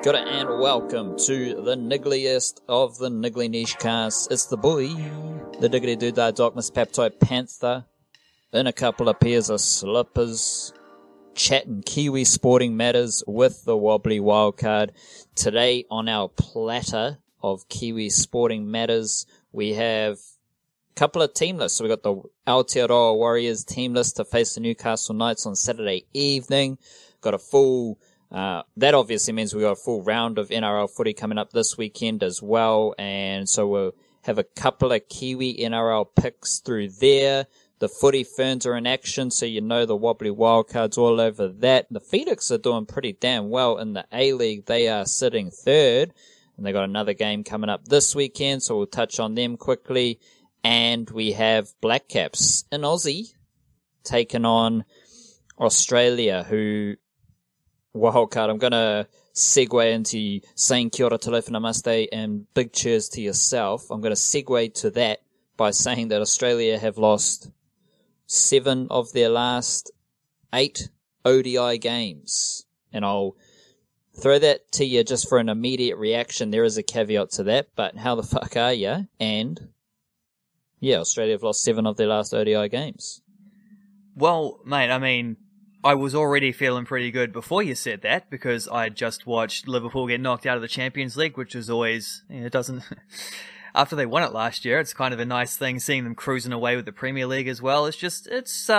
Good and welcome to the niggliest of the niggly niche casts. It's the boy, the diggity doodah Dogmas Peptoid Panther, in a couple of pairs of slippers, chatting Kiwi sporting matters with the wobbly wildcard. Today on our platter of Kiwi sporting matters, we have a couple of team lists. So we've got the Aotearoa Warriors team list to face the Newcastle Knights on Saturday evening. Got a full that obviously means we got a full round of NRL footy coming up this weekend as well, and so we'll have a couple of Kiwi NRL picks through there. The footy Ferns are in action, so you know the wobbly wildcards all over that. The Phoenix are doing pretty damn well in the A-League. They are sitting third, and they got another game coming up this weekend, so we'll touch on them quickly. And we have Blackcaps in Aussie taking on Australia, who... Wildcard, I'm going to segue into saying kia ora talofa namaste and big cheers to yourself. I'm going to segue to that by saying that Australia have lost 7 of their last 8 ODI games. And I'll throw that to you just for an immediate reaction. There is a caveat to that, but how the fuck are you? And yeah, Australia have lost 7 of their last ODI games. Well, mate, I mean, I was already feeling pretty good before you said that, because I just watched Liverpool get knocked out of the Champions League, which was always, it doesn't, after they won it last year, it's kind of a nice thing seeing them cruising away with the Premier League as well. It's just, it's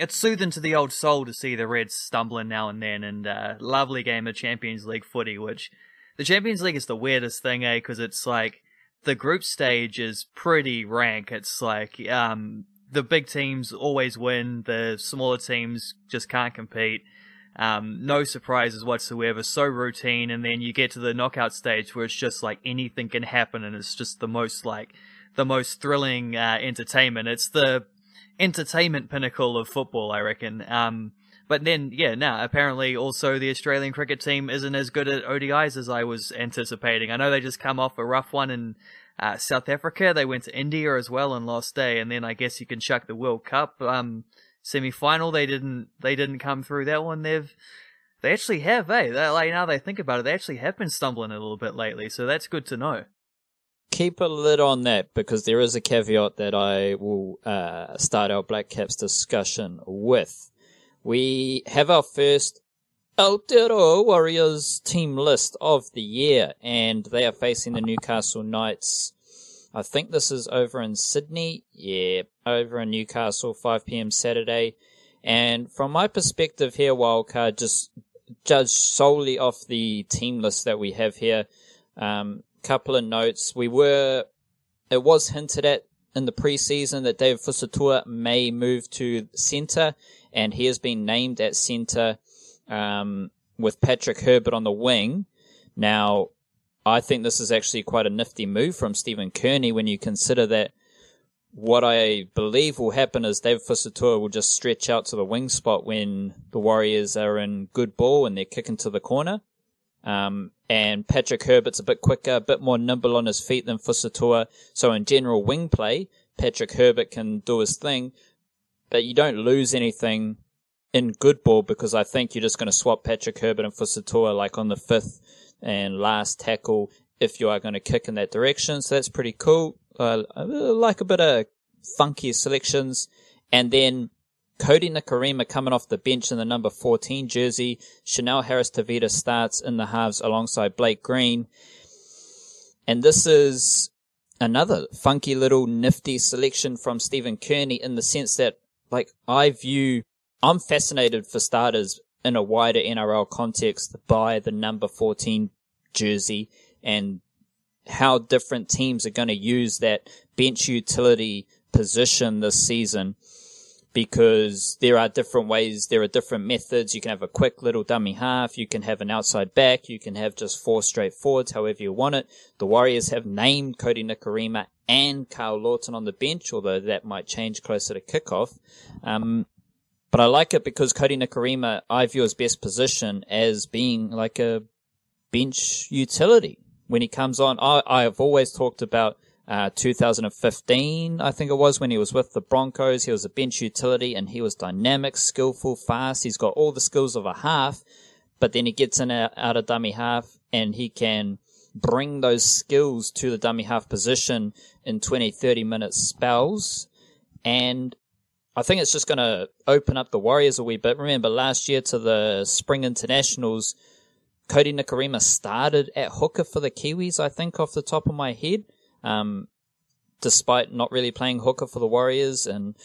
soothing to the old soul to see the Reds stumbling now and then, and lovely game of Champions League footy, which, the Champions League is the weirdest thing, because it's like, the group stage is pretty rank. It's like, the big teams always win, the smaller teams just can't compete. No surprises whatsoever, so routine, and then you get to the knockout stage where it's just like anything can happen, and it's just the most thrilling entertainment. It's the entertainment pinnacle of football, I reckon. But then, apparently also the Australian cricket team isn't as good at ODIs as I was anticipating. I know they just come off a rough one in South Africa. They went to India as well and lost day, and then I guess you can chuck the World Cup semi-final. They didn't come through that one. They actually have, now they think about it, they actually have been stumbling a little bit lately, so that's good to know. Keep a lid on that, because there is a caveat that I will start our Blackcaps discussion with. We have our first Aotearoa Warriors team list of the year, and they are facing the Newcastle Knights. I think this is over in Sydney. Yeah, over in Newcastle, 5 p.m. Saturday. And from my perspective here, Wildcard, just judge solely off the team list that we have here. Couple of notes. It was hinted at in the preseason that David Fusatua may move to centre, and he has been named at centre with Patrick Herbert on the wing. Now, I think this is actually quite a nifty move from Stephen Kearney when you consider that what I believe will happen is David Fusatua will just stretch out to the wing spot when the Warriors are in good ball and they're kicking to the corner. And Patrick Herbert's a bit quicker, a bit more nimble on his feet than Fusatua. So in general wing play, Patrick Herbert can do his thing, but you don't lose anything in good ball, because I think you're just going to swap Patrick Herbert and Fusatua like on the 5th and last tackle if you are going to kick in that direction. So that's pretty cool. I like a bit of funky selections. And then Cody Nikarima coming off the bench in the number 14 jersey. Chanel Harris-Tavita starts in the halves alongside Blake Green. And this is another funky little nifty selection from Stephen Kearney, in the sense that, like, I'm fascinated, for starters, in a wider NRL context, by the number 14 jersey and how different teams are going to use that bench utility position this season, because there are different ways, there are different methods. You can have a quick little dummy half, you can have an outside back, you can have just 4 straight forwards, however you want it. The Warriors have named Cody Nikarima and Carl Lawton on the bench, although that might change closer to kickoff. But I like it because Cody Nikarima, I view his best position as being like a bench utility. When he comes on, I have always talked about 2015, I think it was, when he was with the Broncos. He was a bench utility, and he was dynamic, skillful, fast. He's got all the skills of a half, but then he gets in out of dummy half, and he can bring those skills to the dummy half position in 20, 30-minute spells. And I think it's just going to open up the Warriors a wee bit. Remember, last year to the Spring Internationals, Cody Nikorima started at hooker for the Kiwis, I think, off the top of my head, despite not really playing hooker for the Warriors. And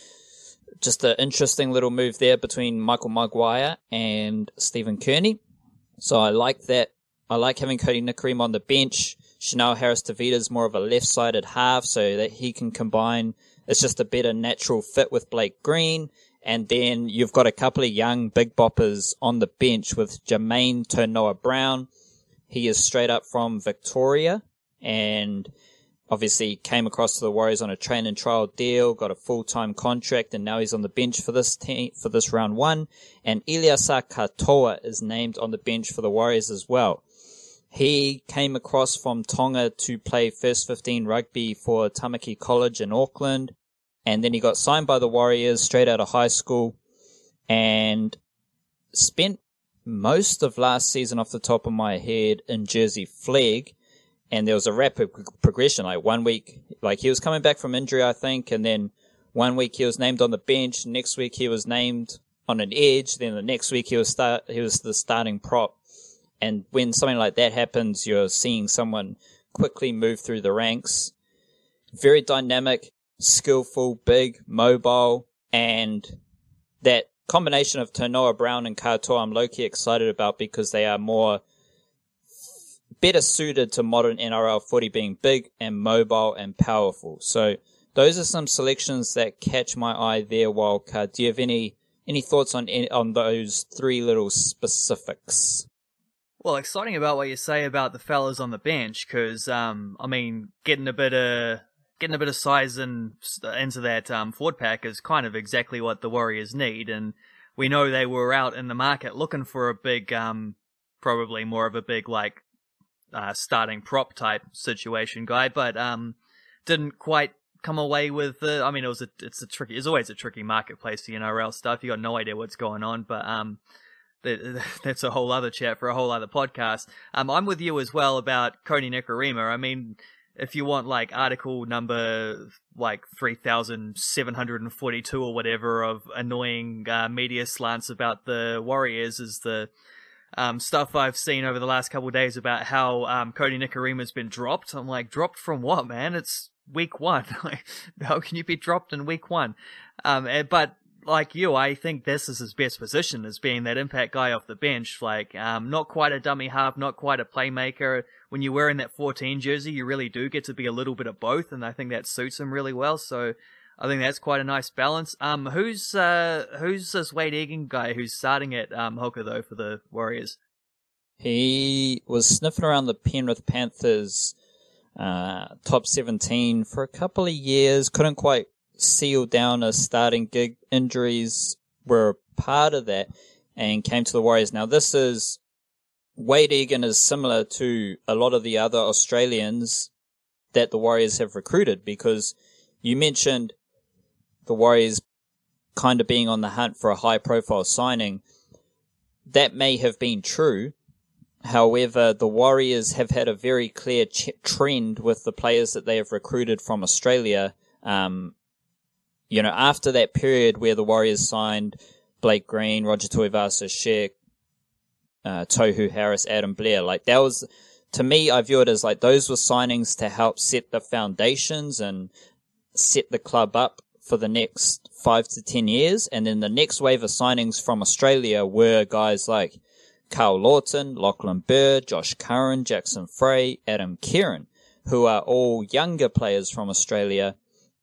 just an interesting little move there between Michael Maguire and Stephen Kearney. So I like that. I like having Cody Nikorima on the bench. Chanel Harris-Tavita is more of a left-sided half so that he can combine. It's just a better natural fit with Blake Green. And then you've got a couple of young big boppers on the bench with Jermaine Tonoa-Brown. He is straight up from Victoria and obviously came across to the Warriors on a train and trial deal, got a full-time contract, and now he's on the bench for this team, for this round one. And Eliasa Katoa is named on the bench for the Warriors as well. He came across from Tonga to play first 15 rugby for Tamaki College in Auckland. And then he got signed by the Warriors straight out of high school and spent most of last season off the top of my head in Jersey Flegg. And there was a rapid progression. Like 1 week, like he was coming back from injury, I think. And then 1 week he was named on the bench. Next week he was named on an edge. Then the next week he was the starting prop. And when something like that happens, you're seeing someone quickly move through the ranks. Very dynamic, skillful, big, mobile, and that combination of Tonoa-Brown and Katoa I'm low-key excited about because they are better suited to modern NRL footy, being big and mobile and powerful. So those are some selections that catch my eye there, Wildcard. Do you have any thoughts on those three little specifics? Well, exciting about what you say about the fellas on the bench, because I mean, getting a bit of size into that forward pack is kind of exactly what the Warriors need, and we know they were out in the market looking for a big, probably more of a big like starting prop type situation guy, but didn't quite come away with the. I mean, it's always a tricky marketplace, the NRL stuff. You got no idea what's going on, but that's a whole other chat for a whole other podcast. I'm with you as well about Cody Nikorima. I mean, if you want like article number like 3,742 or whatever of annoying media slants about the Warriors, is the stuff I've seen over the last couple of days about how Cody Nikorima's been dropped. I'm like, dropped from what, man? It's week one. Like, how can you be dropped in week one? But like you, I think this is his best position, as being that impact guy off the bench. Like, not quite a dummy half, not quite a playmaker. When you're wearing that 14 jersey, you really do get to be a little bit of both, and I think that suits him really well. So I think that's quite a nice balance. Who's this Wade Egan guy who's starting at hooker though for the Warriors? He was sniffing around the Penrith Panthers top 17 for a couple of years, couldn't quite seal down a starting gig. Injuries were a part of that and came to the Warriors. Now this is, Wade Egan is similar to a lot of the other Australians that the Warriors have recruited, because you mentioned the Warriors kind of being on the hunt for a high profile signing. That may have been true. However, the Warriors have had a very clear trend with the players that they have recruited from Australia. After that period where the Warriors signed Blake Green, Roger Tuivasa-Sheck, Tohu Harris, Adam Blair, like that was, to me, I view it as like those were signings to help set the foundations and set the club up for the next 5 to 10 years. And then the next wave of signings from Australia were guys like Carl Lawton, Lachlan Bird, Josh Curran, Jackson Frey, Adam Kieran, who are all younger players from Australia.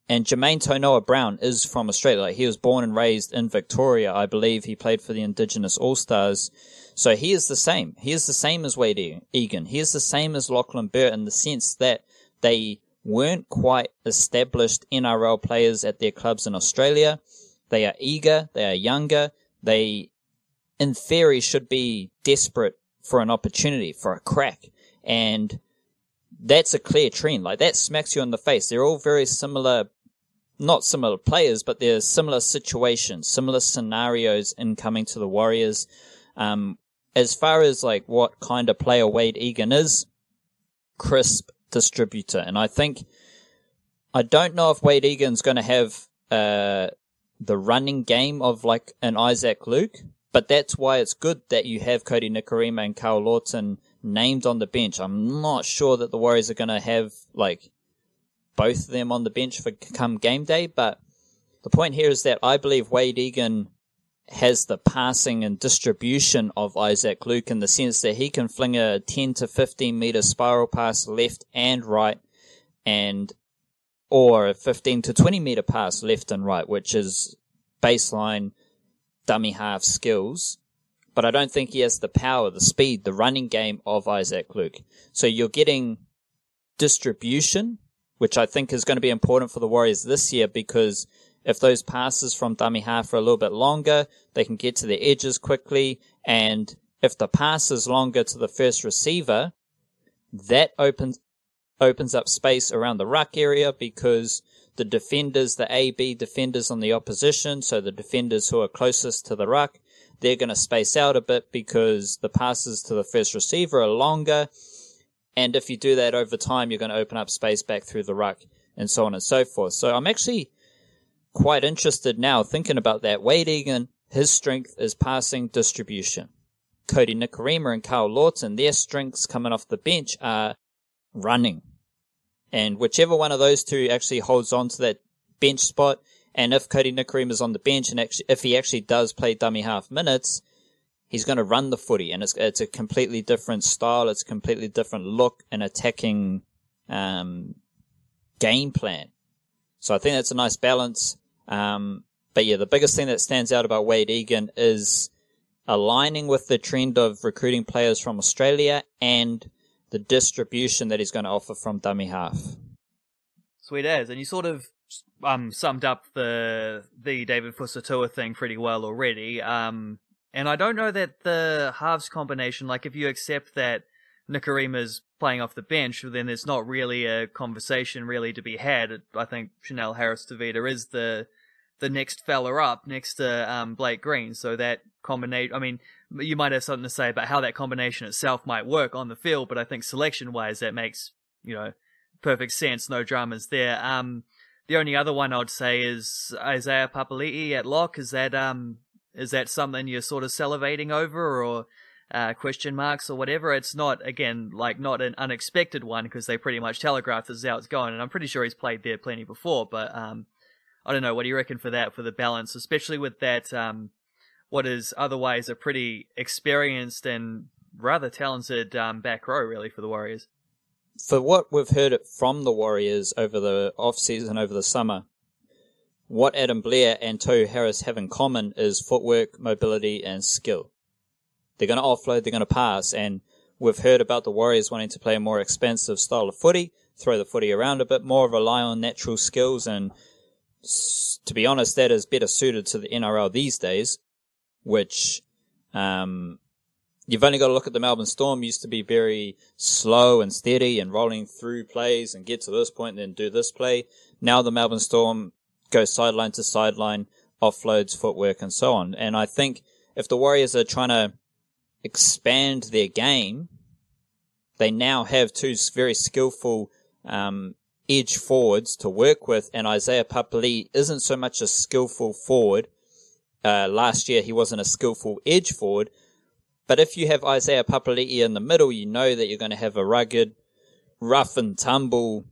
And Jermaine Tonoa-Brown is from Australia. Like, he was born and raised in Victoria. I believe he played for the Indigenous All-Stars. So he is the same. He is the same as Wade Egan. He is the same as Lachlan Bird in the sense that they weren't quite established NRL players at their clubs in Australia. They are eager. They are younger. They, in theory, should be desperate for an opportunity, for a crack. And that's a clear trend. Like, that smacks you in the face. They're all very similar, not similar players, but they're similar situations, similar scenarios in coming to the Warriors. as far as like what kind of player Wade Egan is, crisp distributor. And I don't know if Wade Egan's going to have the running game of like an Isaac Luke, but that's why it's good that you have Cody Nikorima and Carl Lawton named on the bench. I'm not sure that the Warriors are going to have like both of them on the bench for come game day, but the point here is that I believe Wade Egan has the passing and distribution of Isaac Luke in the sense that he can fling a 10 to 15 meter spiral pass left and right, or a 15 to 20 meter pass left and right, which is baseline dummy half skills. But I don't think he has the power, the speed, the running game of Isaac Luke. So you're getting distribution, which I think is going to be important for the Warriors this year, because if those passes from dummy half are a little bit longer, they can get to the edges quickly. And if the pass is longer to the first receiver, that opens up space around the ruck area, because the defenders, the AB defenders on the opposition, so the defenders who are closest to the ruck, they're going to space out a bit because the passes to the first receiver are longer. And if you do that over time, you're going to open up space back through the ruck and so on and so forth. So I'm actually quite interested now thinking about that. Wade Egan, his strength is passing distribution. Cody Nikorima and Carl Lawton, their strengths coming off the bench are running. And whichever one of those two actually holds on to that bench spot, and if Cody Nikorima is on the bench and if he actually does play dummy half minutes, he's going to run the footy, and it's a completely different style. It's a completely different look and attacking game plan. So I think that's a nice balance. But yeah, the biggest thing that stands out about Wade Egan is aligning with the trend of recruiting players from Australia and the distribution that he's going to offer from dummy half. Sweet as. And you sort of summed up the David Fusatua thing pretty well already. And I don't know that the halves combination, like if you accept that Nikorima's playing off the bench, then there's not really a conversation really to be had. I think Chanel Harris-Tavita is the next fella up next to Blake Green. So that combination, I mean, you might have something to say about how that combination itself might work on the field, but I think selection-wise that makes, perfect sense. No dramas there. The only other one I'd say is Isaiah Papali'i at lock. Is that something you're sort of salivating over, or question marks or whatever? It's not, again, like not an unexpected one, because they pretty much telegraphed this is how it's going, and I'm pretty sure he's played there plenty before, but I don't know, what do you reckon for that, for the balance, especially with that, what is otherwise a pretty experienced and rather talented back row, really, for the Warriors? For what we've heard from the Warriors over the off-season, over the summer, what Adam Blair and Tohu Harris have in common is footwork, mobility, and skill. They're going to offload, they're going to pass, and we've heard about the Warriors wanting to play a more expansive style of footy, throw the footy around a bit more, rely on natural skills, and to be honest, that is better suited to the NRL these days, which you've only got to look at the Melbourne Storm. Used to be very slow and steady and rolling through plays and get to this point and then do this play. Now the Melbourne Storm goes sideline to sideline, offloads, footwork, and so on. And I think if the Warriors are trying to expand their game, they now have two very skillful edge forwards to work with, and Isaiah Papali'i isn't so much a skillful forward. Last year he wasn't a skillful edge forward, but if you have Isaiah Papali'i in the middle, you know that you're going to have a rugged, rough and tumble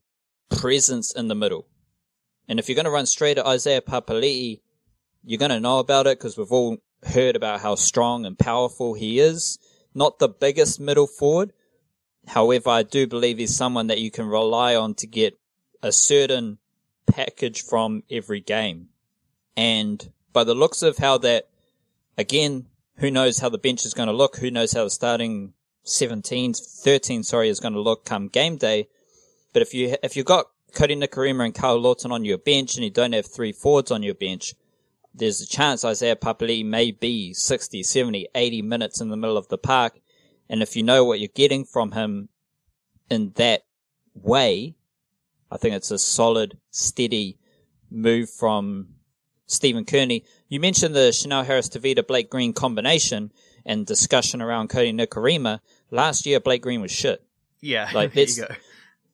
presence in the middle. And if you're going to run straight at Isaiah Papali'i, you're going to know about it, because we've all heard about how strong and powerful he is. Not the biggest middle forward. However, I do believe he's someone that you can rely on to get a certain package from every game. And by the looks of how that, again, who knows how the bench is going to look, who knows how the starting 13 is going to look come game day. But if you've got Cody Nikorima and Carl Lawton on your bench and you don't have three forwards on your bench, there's a chance Isaiah Papali'i may be 60, 70, 80 minutes in the middle of the park. And if you know what you're getting from him in that way, I think it's a solid, steady move from Stephen Kearney. You mentioned the Chanel Harris-Tavita Blake Green combination, and discussion around Cody Nikorima, last year Blake Green was shit. Yeah, like there you go.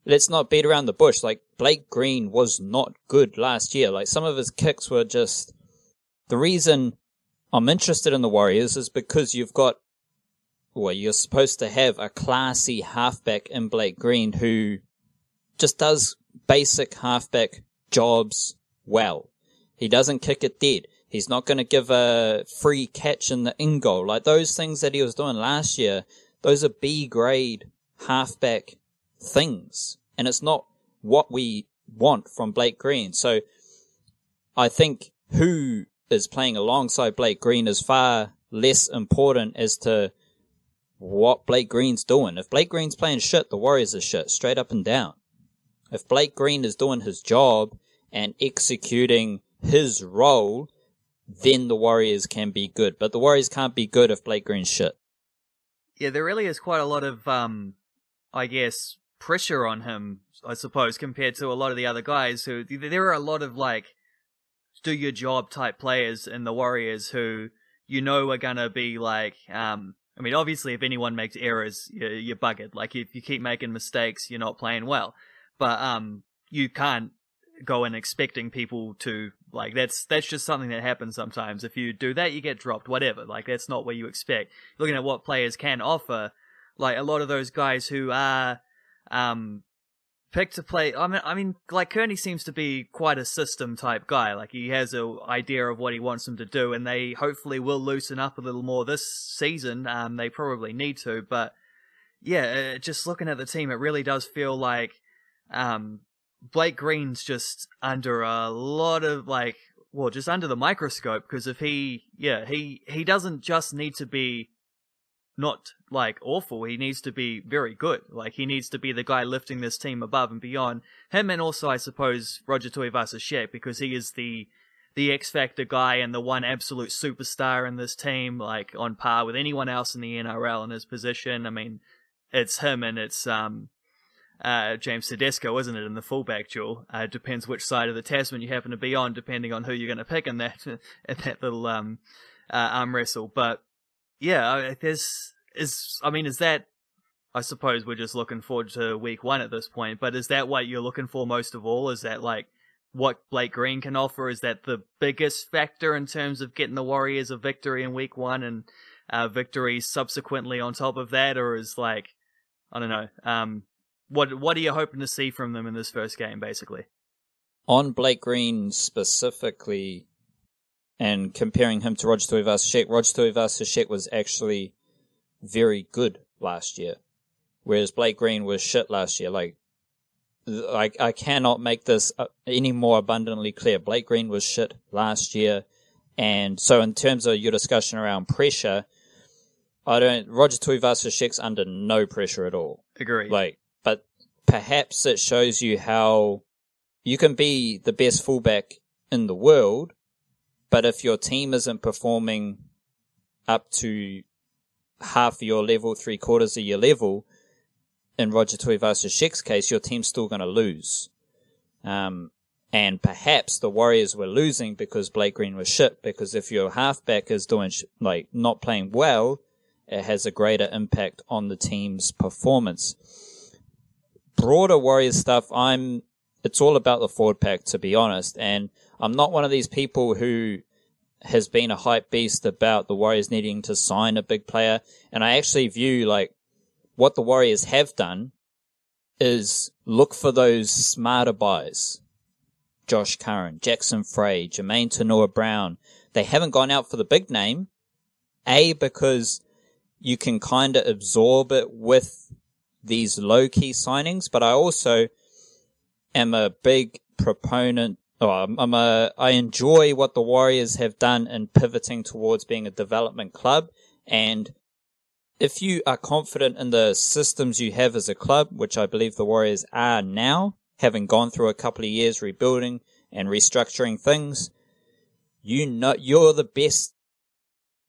Let's not beat around the bush. Like, Blake Green was not good last year. Like, some of his kicks were just... The reason I'm interested in the Warriors is because you've got... Well, you're supposed to have a classy halfback in Blake Green who just does basic halfback jobs well. He doesn't kick it dead. He's not going to give a free catch in the in goal. Like, those things that he was doing last year, those are B-grade halfback things. And it's not what we want from Blake Green. So I think who is playing alongside Blake Green is far less important as to what Blake Green's doing. If Blake Green's playing shit, the Warriors are shit, straight up and down. If Blake Green is doing his job and executing his role, then the Warriors can be good. But the Warriors can't be good if Blake Green's shit. Yeah, there really is quite a lot of, I guess, pressure on him, I suppose, compared to a lot of the other guys who... There are a lot of, like, do your job type players in the Warriors who you know are gonna be, like... I mean, obviously, if anyone makes errors, you're buggered. Like, if you keep making mistakes, you're not playing well. But you can't go in expecting people to... Like, that's just something that happens sometimes. If you do that, you get dropped, whatever. Like, that's not what you expect. Looking at what players can offer, like, a lot of those guys who are picked to play... I mean, like, Kearney seems to be quite a system-type guy. Like, he has an idea of what he wants them to do, and they hopefully will loosen up a little more this season. They probably need to, but, yeah, just looking at the team, it really does feel like... Blake Green's just under a lot of, like, well, just under the microscope, because if he doesn't just need to be not, like, awful, he needs to be very good. Like, he needs to be the guy lifting this team above and beyond. Him and also, I suppose, Roger Tuivasa-Sheck, because he is the X-Factor guy and the one absolute superstar in this team, like, on par with anyone else in the NRL in his position. I mean, it's him and it's, James Tedesco, isn't it, in the fullback duel? Depends which side of the Tasman you happen to be on, depending on who you're going to pick in that little arm wrestle. But yeah, is that? I suppose we're just looking forward to week one at this point. But is that what you're looking for most of all? Is that like what Blake Green can offer? Is that the biggest factor in terms of getting the Warriors a victory in week one and victories subsequently on top of that, or is like, I don't know. What are you hoping to see from them in this first game, basically? On Blake Green specifically, and comparing him to Roger Tuivasa-Sheck was actually very good last year, whereas Blake Green was shit last year. Like, I cannot make this any more abundantly clear. Blake Green was shit last year, and so in terms of your discussion around pressure, Roger Tuivasa-Sheck's under no pressure at all. Agree. Like, but perhaps it shows you how you can be the best fullback in the world, but if your team isn't performing up to half your level, 3/4 of your level, in Roger Tuivasa-Sheck's case, your team's still going to lose. And perhaps the Warriors were losing because Blake Green was shit, because if your halfback is doing not playing well, it has a greater impact on the team's performance. Broader Warriors stuff, it's all about the forward pack, to be honest, and I'm not one of these people who has been a hype beast about the Warriors needing to sign a big player, and I actually view, like, what the Warriors have done is look for those smarter buys. Josh Curran, Jackson Frey, Jermaine Tanua-Brown. They haven't gone out for the big name, because you can kind of absorb it with these low-key signings, but I also am a big proponent, I enjoy what the Warriors have done in pivoting towards being a development club, and if you are confident in the systems you have as a club, which I believe the Warriors are now, having gone through a couple of years rebuilding and restructuring things, you're the best.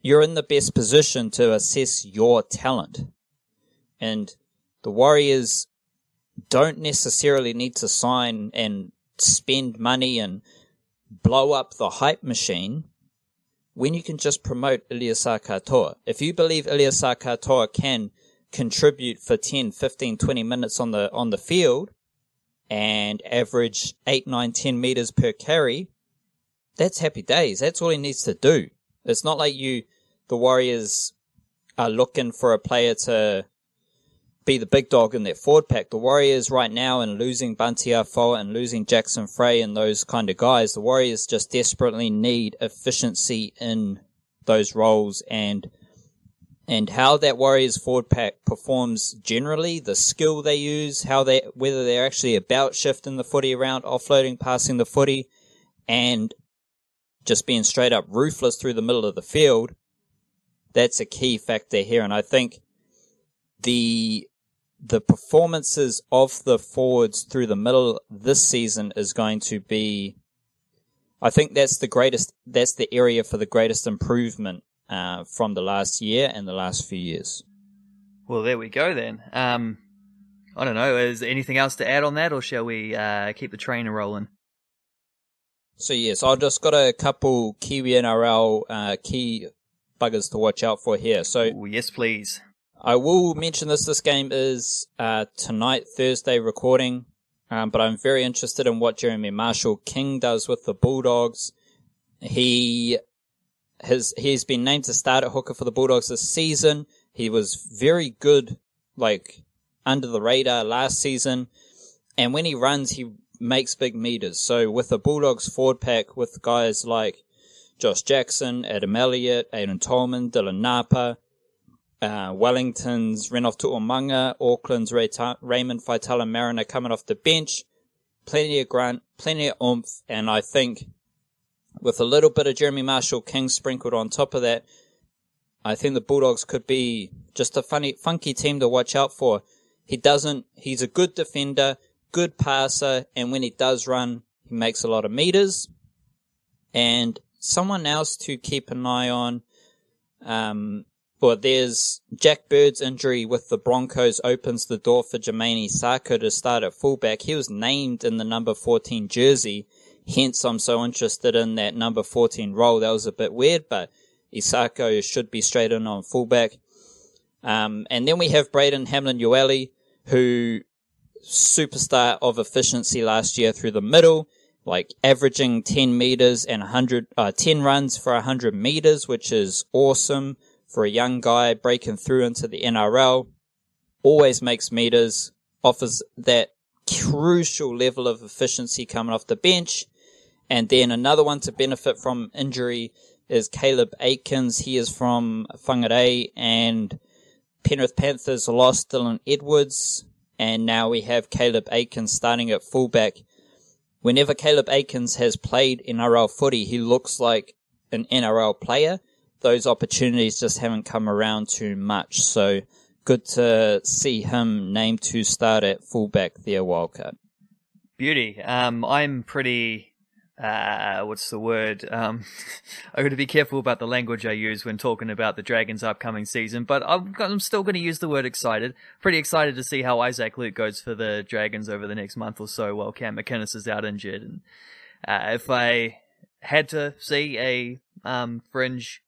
You're in the best position to assess your talent. And the Warriors don't necessarily need to sign and spend money and blow up the hype machine when you can just promote Iliasa Katoa. If you believe Iliasa Katoa can contribute for 10, 15, 20 minutes on the field and average 8, 9, 10 meters per carry, that's happy days. That's all he needs to do. It's not like the Warriors are looking for a player to be the big dog in their forward pack. The Warriors right now, and losing Bunty Afoa and losing Jackson Frey and those kind of guys, the Warriors just desperately need efficiency in those roles, and how that Warriors forward pack performs generally, the skill they use, whether they're actually about shifting the footy around, offloading, passing the footy, and just being straight up ruthless through the middle of the field. That's a key factor here, and I think the performances of the forwards through the middle this season is going to be, I think that's the area for the greatest improvement from the last year and the last few years. Well, there we go then. I don't know, is there anything else to add on that, or shall we keep the train rolling? So yes, I've just got a couple Kiwi NRL key buggers to watch out for here. So ooh, yes, please. I will mention this game is tonight, Thursday recording, but I'm very interested in what Jeremy Marshall-King does with the Bulldogs. He's been named to start at hooker for the Bulldogs this season. He was very good, under the radar last season, and when he runs, he makes big meters. So with the Bulldogs forward pack, with guys like Josh Jackson, Adam Elliott, Aiden Tolman, Dylan Napa, Wellington's Renouf Tu'umanga, Auckland's Raymond Faitala Mariner coming off the bench, plenty of grunt, plenty of oomph, and I think with a little bit of Jeremy Marshall-King sprinkled on top of that, I think the Bulldogs could be just a funky team to watch out for. He's a good defender, good passer, and when he does run, he makes a lot of meters. And someone else to keep an eye on, there's Jack Bird's injury with the Broncos opens the door for Jermaine Isako to start at fullback. He was named in the number 14 jersey, hence I'm so interested in that number 14 role. That was a bit weird, but Isako should be straight in on fullback. And then we have Braden Hamlin-Uele, who superstar of efficiency last year through the middle, averaging 10 meters and 10 runs for 100 meters, which is awesome for a young guy breaking through into the NRL. Always makes meters, offers that crucial level of efficiency coming off the bench. And then another one to benefit from injury is Caleb Aikens. He is from Whangarei, and Penrith Panthers lost Dylan Edwards, and now we have Caleb Aikens starting at fullback. Whenever Caleb Aikens has played NRL footy, he looks like an NRL player. Those opportunities just haven't come around too much, so good to see him named to start at fullback there, Wildcard. Beauty. I'm pretty, what's the word? I'm going to be careful about the language I use when talking about the Dragons' upcoming season, but I'm still going to use the word excited. Pretty excited to see how Isaac Luke goes for the Dragons over the next month or so while Cam McInnes is out injured. And if I had to see a fringe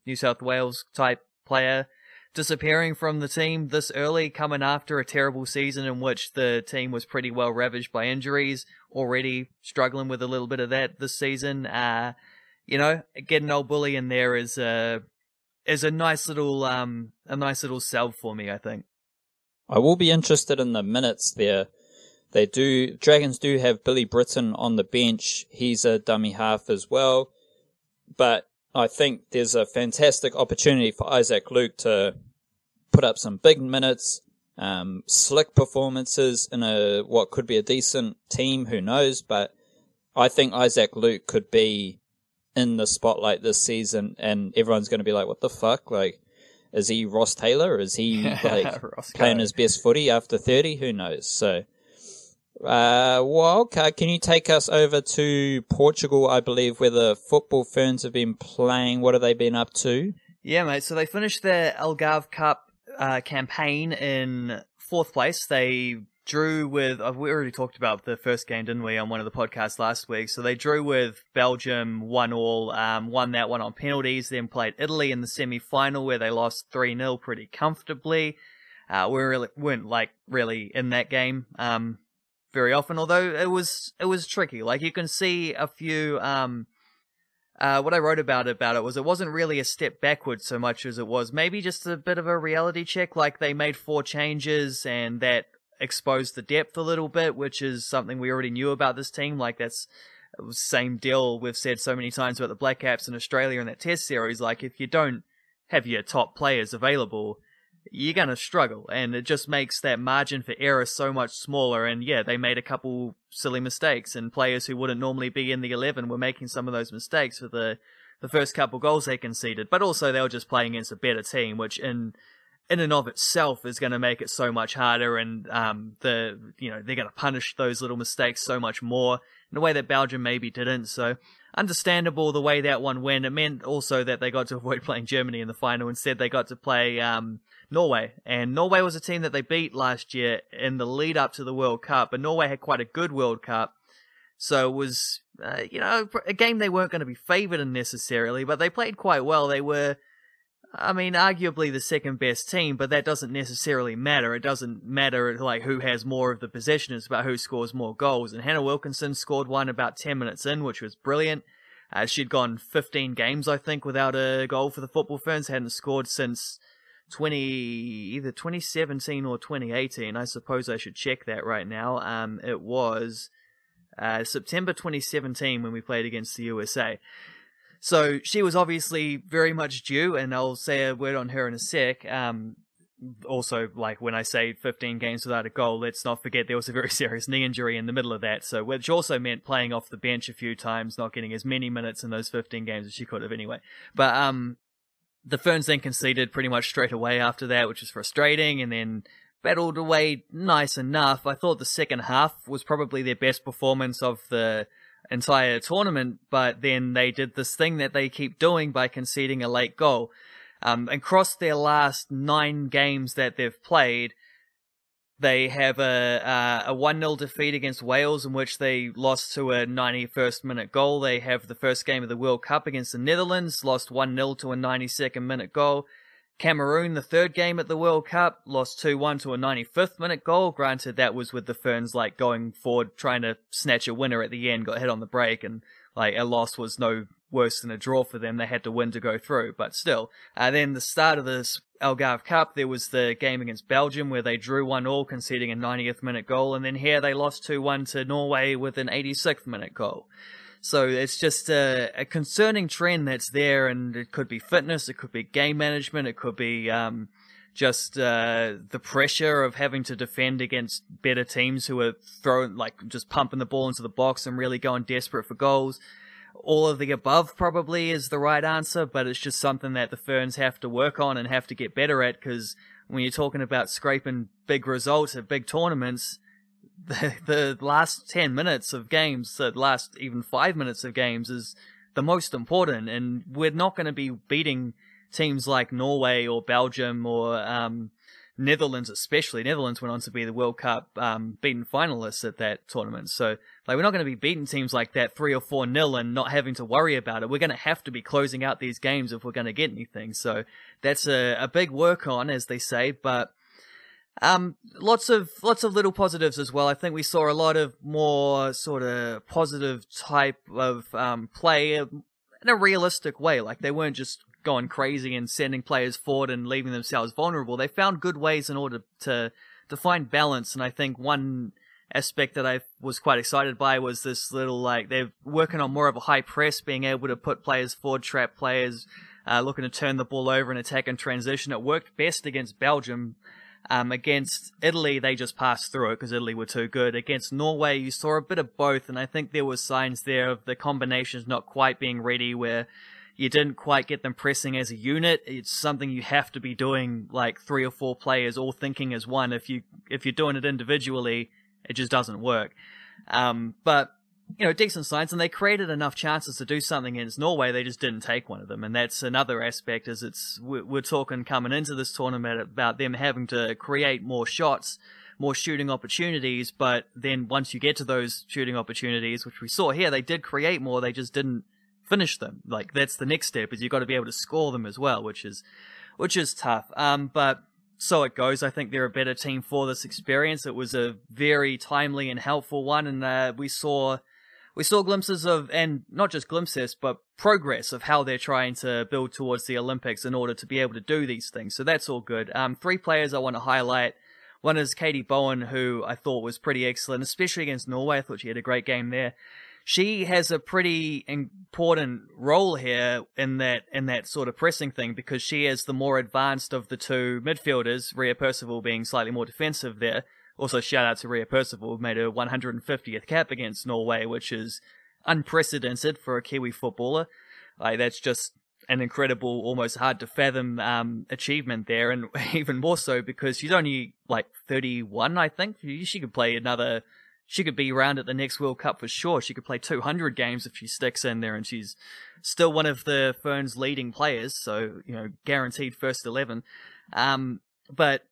New South Wales type player disappearing from the team this early, coming after a terrible season in which the team was pretty well ravaged by injuries, already struggling with a little bit of that this season. Getting old Bully in there is a nice little salve for me, I think. I will be interested in the minutes there. Dragons do have Billy Britton on the bench. He's a dummy half as well, but I think there's a fantastic opportunity for Isaac Luke to put up some big minutes, slick performances in what could be a decent team, who knows, but I think Isaac Luke could be in the spotlight this season, and everyone's going to be like, what the fuck? Is he Ross Taylor? Is he playing his best footy after 30? Who knows? So, Wildcard, can you take us over to Portugal, I believe, where the football Ferns have been playing? What have they been up to? Yeah, mate. So they finished their Algarve Cup campaign in 4th place. They drew with, we already talked about the first game, didn't we, on one of the podcasts last week? So they drew with Belgium 1-1, won that one on penalties, then played Italy in the semi-final where they lost 3-0 pretty comfortably. We weren't like really in that game very often, although it was tricky. Like you can see a few what I wrote about it was it wasn't really a step backwards so much as it was maybe just a bit of a reality check. Like they made 4 changes and that exposed the depth a little bit, which is something we already knew about this team. Like that's the same deal we've said so many times about the Blackcaps in Australia in that test series. Like if you don't have your top players available, you're going to struggle, and it just makes that margin for error so much smaller. And yeah, they made a couple silly mistakes, and players who wouldn't normally be in the 11 were making some of those mistakes for the first couple goals they conceded. But also they were just playing against a better team, which in and of itself is going to make it so much harder, and they're going to punish those little mistakes so much more in a way that Belgium maybe didn't. So understandable the way that one went. It meant also that they got to avoid playing Germany in the final. Instead, they got to play Norway, and Norway was a team that they beat last year in the lead up to the World Cup, but Norway had quite a good World Cup, so it was, a game they weren't going to be favoured in necessarily, but they played quite well. They were, arguably the second best team, but that doesn't necessarily matter. It doesn't matter like who has more of the possession, it's about who scores more goals, and Hannah Wilkinson scored one about 10 minutes in, which was brilliant. She'd gone 15 games, I think, without a goal for the Football Ferns, hadn't scored since either 2017 or 2018. I suppose I should check that right now. It was September 2017 when we played against the USA. So she was obviously very much due, and I'll say a word on her in a sec. Also, like when I say 15 games without a goal, let's not forget there was a very serious knee injury in the middle of that, so which also meant playing off the bench a few times, not getting as many minutes in those 15 games as she could have anyway. But the Ferns then conceded pretty much straight away after that, which was frustrating, and then battled away nice enough. I thought the second half was probably their best performance of the entire tournament, but then they did this thing that they keep doing by conceding a late goal. And across their last 9 games that they've played, they have a 1-0 defeat against Wales, in which they lost to a 91st minute goal. They have the first game of the World Cup against the Netherlands, lost 1-0 to a 92nd minute goal. Cameroon, the third game at the World Cup, lost 2-1 to a 95th minute goal. Granted, that was with the Ferns like going forward, trying to snatch a winner at the end, got hit on the break, and like a loss was no worse than a draw for them. They had to win to go through, but still. Then the start of this Algarve Cup, there was the game against Belgium where they drew 1-1, conceding a 90th minute goal, and then here they lost 2-1 to Norway with an 86th minute goal. So it's just a concerning trend that's there, and it could be fitness, it could be game management, it could be just the pressure of having to defend against better teams who are throwing, like, just pumping the ball into the box and really going desperate for goals. All of the above probably is the right answer, but it's just something that the Ferns have to work on and have to get better at, because when you're talking about scraping big results at big tournaments, the last 10 minutes of games, the last even 5 minutes of games is the most important, and we're not going to be beating teams like Norway or Belgium or Netherlands especially. Netherlands went on to be the World Cup beaten finalists at that tournament. So like we're not going to be beating teams like that 3 or 4-0 and not having to worry about it. We're going to have to be closing out these games if we're going to get anything. So that's a big work on, as they say, but lots of little positives as well. I think we saw a lot of more sort of positive type of play in a realistic way. Like they weren't just going crazy and sending players forward and leaving themselves vulnerable. They found good ways in order to find balance, and I think one aspect that I was quite excited by was this little, like, they're working on more of a high press, being able to put players forward, trap players, looking to turn the ball over and attack and transition. It worked best against Belgium. Against Italy, they just passed through it because Italy were too good. Against Norway, you saw a bit of both, and I think there were signs there of the combinations not quite being ready, where you didn't quite get them pressing as a unit. It's something you have to be doing, like 3 or 4 players all thinking as one. If you're doing it individually, it just doesn't work. But decent signs, and they created enough chances to do something against Norway. They just didn't take one of them, and that's another aspect. Is we're talking coming into this tournament about them having to create more shots, more shooting opportunities, but then once you get to those shooting opportunities, which we saw here, they did create more, they just didn't finish them. Like, that's the next step, is you've got to be able to score them as well, which is tough. But so it goes. I think they're a better team for this experience. It was a very timely and helpful one, and we saw glimpses of, and not just glimpses, but progress of how they're trying to build towards the Olympics in order to be able to do these things. So that's all good. 3 players I want to highlight. One is Katie Bowen, who I thought was pretty excellent, especially against Norway. I thought she had a great game there. She has a pretty important role here in that sort of pressing thing, because she is the more advanced of the 2 midfielders, Rhea Percival being slightly more defensive there. Also, shout out to Rhea Percival, who made her 150th cap against Norway, which is unprecedented for a Kiwi footballer. Like, that's just an incredible, almost hard to fathom achievement there, and even more so because she's only like 31, I think. She could play another. She could be around at the next World Cup for sure. She could play 200 games if she sticks in there, and she's still one of the Ferns' leading players, so, guaranteed first 11. But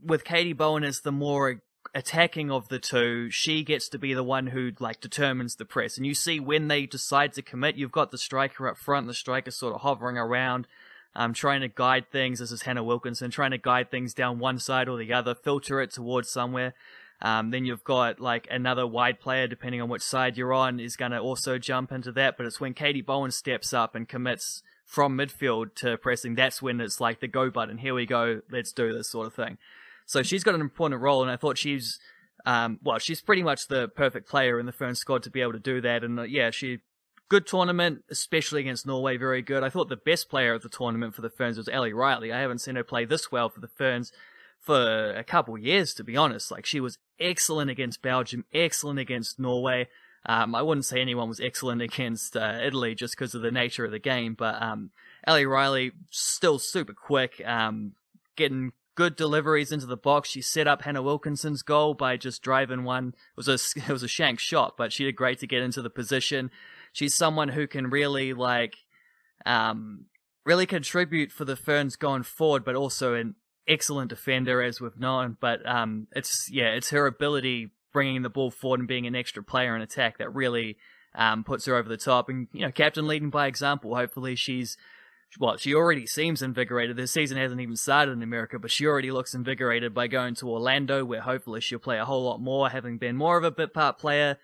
with Katie Bowen as the more attacking of the 2, she gets to be the one who, determines the press. And you see when they decide to commit, you've got the striker up front, the striker sort of hovering around, trying to guide things. This is Hannah Wilkinson, trying to guide things down one side or the other, filter it towards somewhere. Then you've got another wide player, depending on which side you're on, is going to also jump into that. But it's when Katie Bowen steps up and commits from midfield to pressing, that's when it's like the go button. Here we go, let's do this sort of thing. So she's got an important role, and I thought she's pretty much the perfect player in the Ferns squad to be able to do that. And she good tournament, especially against Norway, very good. I thought the best player of the tournament for the Ferns was Ellie Riley. I haven't seen her play this well for the Ferns for a couple years, to be honest. She was excellent against Belgium, excellent against Norway. I wouldn't say anyone was excellent against Italy just because of the nature of the game, but Ellie Riley still super quick, getting good deliveries into the box. She set up Hannah Wilkinson's goal by just driving one. It was a shank shot, but she did great to get into the position. She's someone who can really really contribute for the Ferns going forward, but also an excellent defender, as we've known. But it's her ability bringing the ball forward and being an extra player in attack that really puts her over the top. And captain leading by example. Hopefully she already seems invigorated. This season hasn't even started in America, but she already looks invigorated by going to Orlando, where hopefully she'll play a whole lot more, having been more of a bit part player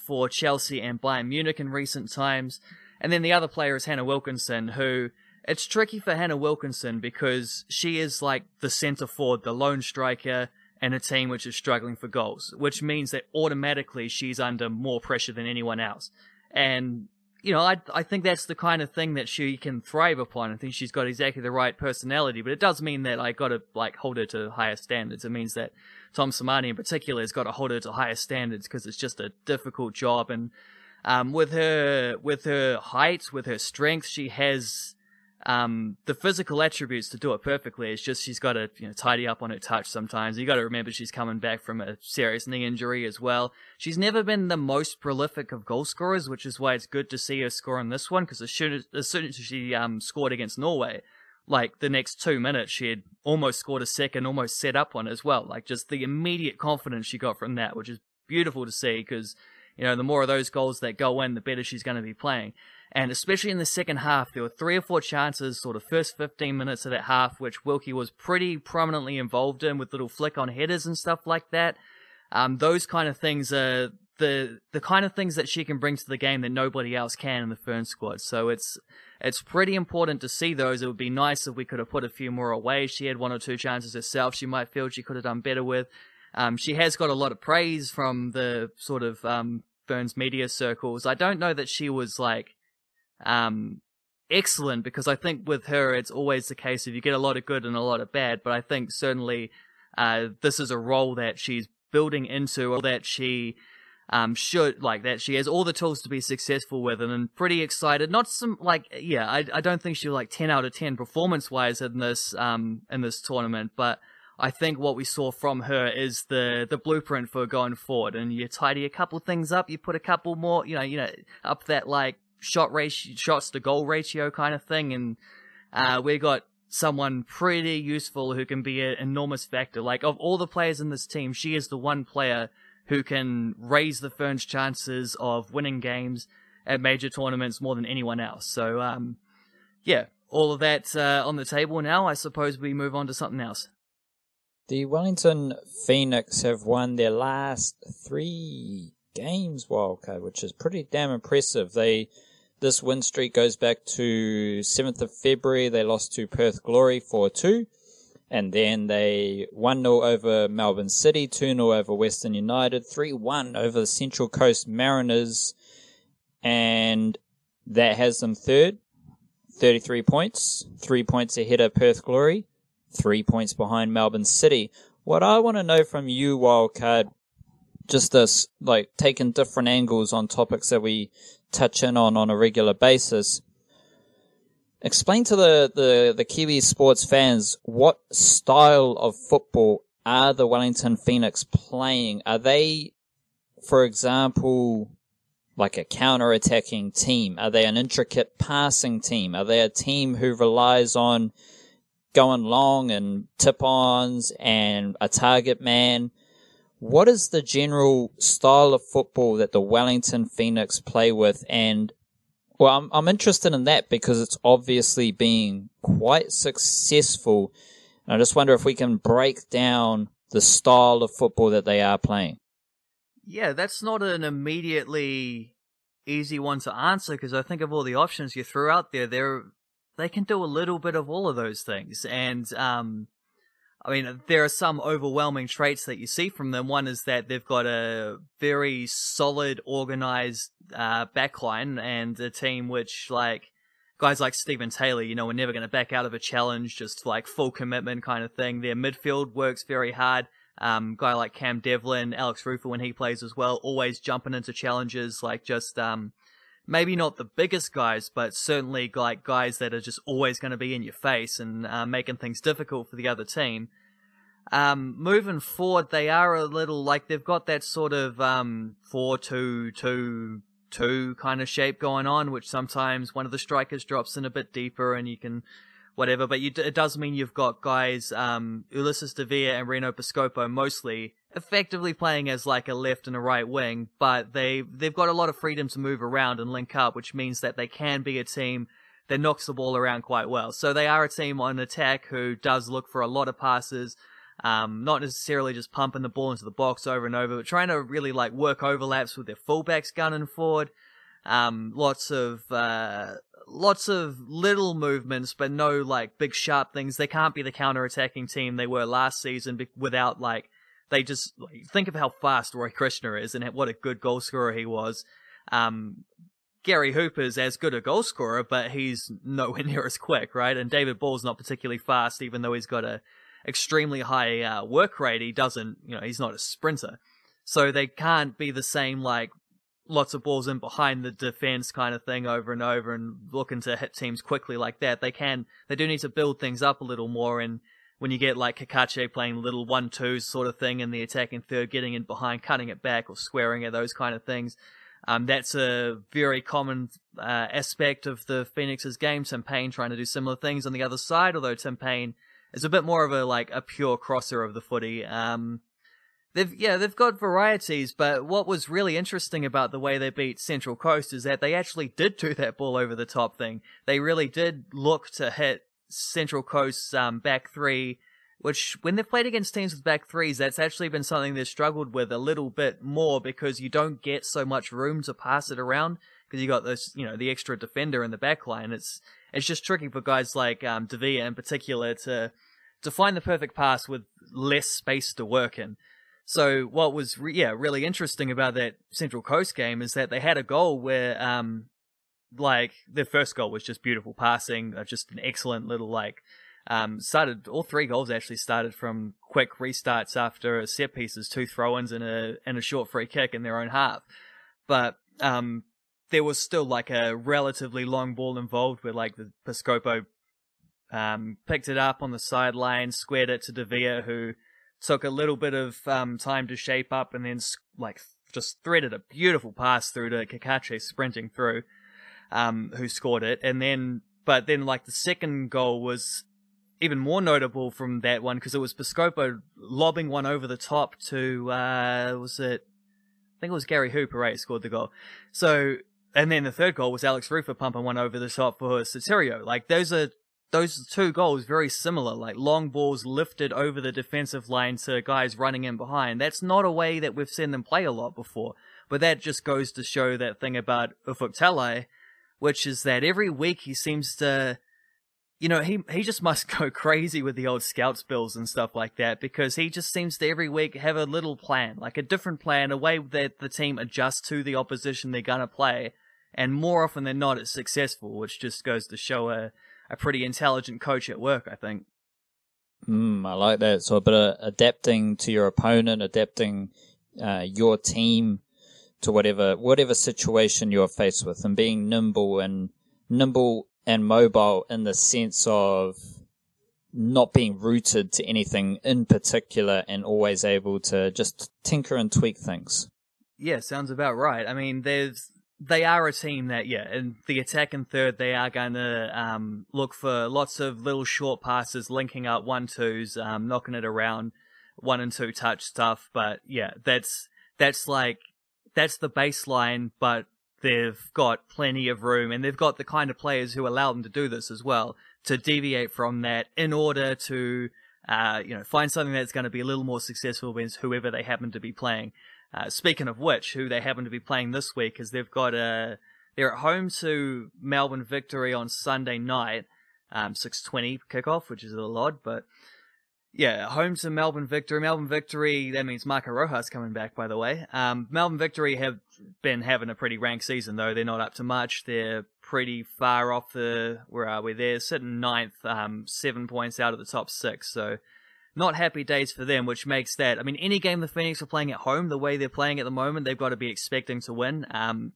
for Chelsea and Bayern Munich in recent times. And then the other player is Hannah Wilkinson, who it's tricky for Hannah Wilkinson because she is the centre forward, the lone striker in a team which is struggling for goals, which means that automatically she's under more pressure than anyone else. And I think that's the kind of thing that she can thrive upon. I think she's got exactly the right personality, but it does mean that I got to hold her to higher standards. It means that Tom Samani in particular has got to hold her to higher standards because it's just a difficult job. And with her height, with her strength, she has the physical attributes to do it perfectly. It's just she's got to tidy up on her touch sometimes. You got to remember she's coming back from a serious knee injury as well. She's never been the most prolific of goal scorers, which is why it's good to see her score in this one, because as soon as she scored against Norway, the next 2 minutes she had almost scored a second, almost set up one as well. Just the immediate confidence she got from that, which is beautiful to see, because the more of those goals that go in, the better she's going to be playing. And especially in the second half, there were 3 or 4 chances, sort of first 15 minutes of that half, which Wilkie was pretty prominently involved in, with little flick on headers and stuff like that. Those kind of things are the kind of things that she can bring to the game that nobody else can in the Ferns squad. So it's pretty important to see those. It would be nice if we could have put a few more away. She had 1 or 2 chances herself she might feel she could have done better with. She has got a lot of praise from the sort of Ferns media circles. I don't know that she was excellent, because I think with her it's always the case of you get a lot of good and a lot of bad, but I think certainly this is a role that she's building into, or that she that she has all the tools to be successful with, and I'm pretty excited. Not some I don't think she'll 10 out of 10 performance wise in this tournament, but I think what we saw from her is the blueprint for going forward. And you tidy a couple things up, you put a couple more up that shots to goal ratio kind of thing, and we got someone pretty useful who can be an enormous factor. Like, of all the players in this team, she is the one player who can raise the Ferns' chances of winning games at major tournaments more than anyone else. So, yeah, all of that on the table now. I suppose we move on to something else. The Wellington Phoenix have won their last 3 games, Wildcard, which is pretty damn impressive. This win streak goes back to 7th of February. They lost to Perth Glory 4-2. And then they 1-0 over Melbourne City, 2-0 over Western United, 3-1 over the Central Coast Mariners. And that has them third, 33 points, 3 points ahead of Perth Glory, 3 points behind Melbourne City. What I want to know from you, Wildcard, just this, like, taking different angles on topics that we touch in on a regular basis. Explain to the Kiwi sports fans, what style of football are the Wellington Phoenix playing? Are they, for example, like a counter-attacking team? Are they an intricate passing team? Are they a team who relies on going long and tip-ons and a target man? What is the general style of football that the Wellington Phoenix play with? And, well, I'm interested in that because it's obviously being quite successful. And I just wonder if we can break down the style of football that they are playing. Yeah, that's not an immediately easy one to answer because I think of all the options you threw out there, they can do a little bit of all of those things. And, I mean, there are some overwhelming traits that you see from them. One is that they've got a very solid, organized backline and a team which, like, guys like Stephen Taylor, are never going to back out of a challenge, just like full commitment kind of thing. Their midfield works very hard. Guy like Cam Devlin, Alex Rufer when he plays as well, always jumping into challenges, like just maybe not the biggest guys, but certainly like guys that are just always going to be in your face and making things difficult for the other team. Moving forward, they are a little like they've got that sort of 4-2-2-2 kind of shape going on, which sometimes one of the strikers drops in a bit deeper and you can whatever, but it does mean you've got guys, Ulysses De Vere and Reno Piscopo mostly effectively playing as like a left and a right wing, but they've got a lot of freedom to move around and link up, which means that they can be a team that knocks the ball around quite well. So they are a team on attack who does look for a lot of passes, not necessarily just pumping the ball into the box over and over, but trying to really like work overlaps with their fullbacks gunning forward. Lots of little movements, but no like big sharp things. They can't be the counter-attacking team they were last season without like, they just think of how fast Roy Krishna is and what a good goal scorer he was. Gary Hooper's as good a goal scorer, but he's nowhere near as quick, right? And David Ball's not particularly fast, even though he's got a extremely high work rate. He doesn't, he's not a sprinter. So they can't be the same like lots of balls in behind the defense kind of thing over and over and looking to hit teams quickly like that. They do need to build things up a little more. And when you get like Kakache playing little 1-2s sort of thing in the attacking third, getting in behind, cutting it back or squaring it, those kind of things. That's a very common aspect of the Phoenix's game. Tim Payne trying to do similar things on the other side, although Tim Payne is a bit more of a pure crosser of the footy. They've got varieties, but what was really interesting about the way they beat Central Coast is that they actually did do that ball over the top thing. They really did look to hit Central Coast's back three, which when they've played against teams with back threes, that's actually been something they've struggled with a little bit more because you don't get so much room to pass it around because you got this, the extra defender in the back line. It's just tricky for guys like De Vere in particular to find the perfect pass with less space to work in. So what was really interesting about that Central Coast game is that they had a goal where their first goal was just beautiful passing, just an excellent little all 3 goals actually started from quick restarts after set pieces, 2 throw-ins and a short free kick in their own half. But there was still like a relatively long ball involved where like the Piscopo picked it up on the sideline, squared it to De Vere, who took a little bit of time to shape up and then just threaded a beautiful pass through to Kakache sprinting through, who scored it. But then the second goal was even more notable from that one because it was Piscopo lobbing one over the top to, I think it was Gary Hooper, right, scored the goal. So, and then the third goal was Alex Rufer pumping one over the top for Soterio. Like, those two goals very similar, like long balls lifted over the defensive line to guys running in behind. That's not a way that we've seen them play a lot before. But that just goes to show that thing about Ufuk Talai, which is that every week he seems to, he just must go crazy with the old scouts bills and stuff like that, because he just seems to every week have a little plan, like a different plan, a way that the team adjusts to the opposition they're going to play. And more often than not, it's successful, which just goes to show a pretty intelligent coach at work, I think. I like that. So a bit of adapting to your opponent, adapting your team to whatever situation you're faced with, and being nimble and mobile in the sense of not being rooted to anything in particular and always able to just tinker and tweak things. Yeah, sounds about right. I mean, they are a team that, in the attack and third, they are going to look for lots of little short passes, linking up 1-2s, knocking it around, 1 and 2 touch stuff. But yeah, that's the baseline, but they've got plenty of room, and they've got the kind of players who allow them to do this as well, to deviate from that in order to, find something that's going to be a little more successful with whoever they happen to be playing. Speaking of which, who they happen to be playing this week is they're at home to Melbourne Victory on Sunday night, 6:20 kickoff, which is a little odd, but yeah, home to Melbourne Victory. Melbourne Victory, that means Marco Rojas coming back, by the way. Melbourne Victory have been having a pretty rank season, though. They're not up to much. They're pretty far off where are we? They're sitting 9th, 7 points out of the top 6, so not happy days for them, which makes that, I mean, any game the Phoenix are playing at home, the way they're playing at the moment, they've got to be expecting to win.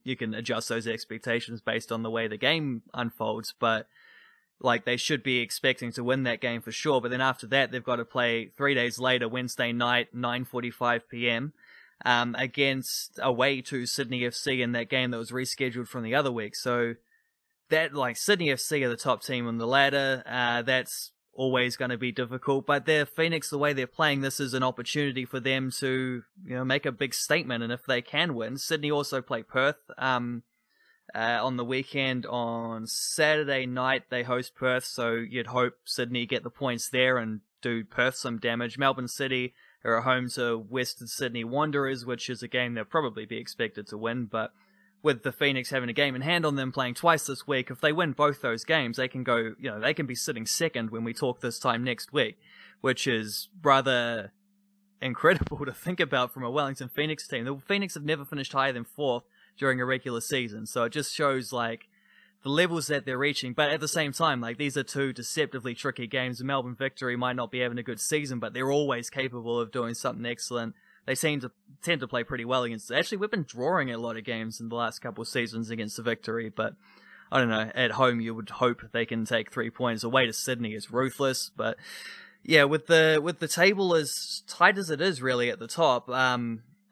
You can adjust those expectations based on the way the game unfolds, but they should be expecting to win that game for sure. But then after that, they've got to play 3 days later, Wednesday night, 9:45 p.m. Against away to Sydney FC in that game that was rescheduled from the other week. So that, Sydney FC are the top team on the ladder. That's always going to be difficult. But Phoenix, the way they're playing, this is an opportunity for them to, make a big statement. And if they can win, Sydney also play Perth. On the weekend, on Saturday night, they host Perth, so you'd hope Sydney get the points there and do Perth some damage. Melbourne City are at home to Western Sydney Wanderers, which is a game they'll probably be expected to win, but with the Phoenix having a game in hand on them, playing twice this week, if they win both those games, they can go, they can be sitting second when we talk this time next week, which is rather incredible to think about from a Wellington Phoenix team. The Phoenix have never finished higher than 4th during a regular season, so it just shows the levels that they're reaching. But at the same time, these are two deceptively tricky games. Melbourne Victory might not be having a good season, but they're always capable of doing something excellent. They tend to play pretty well against. Actually, we've been drawing a lot of games in the last couple of seasons against the Victory, but I don't know. At home, you would hope they can take 3 points. Away to Sydney is ruthless, but yeah, with the table as tight as it is, really at the top.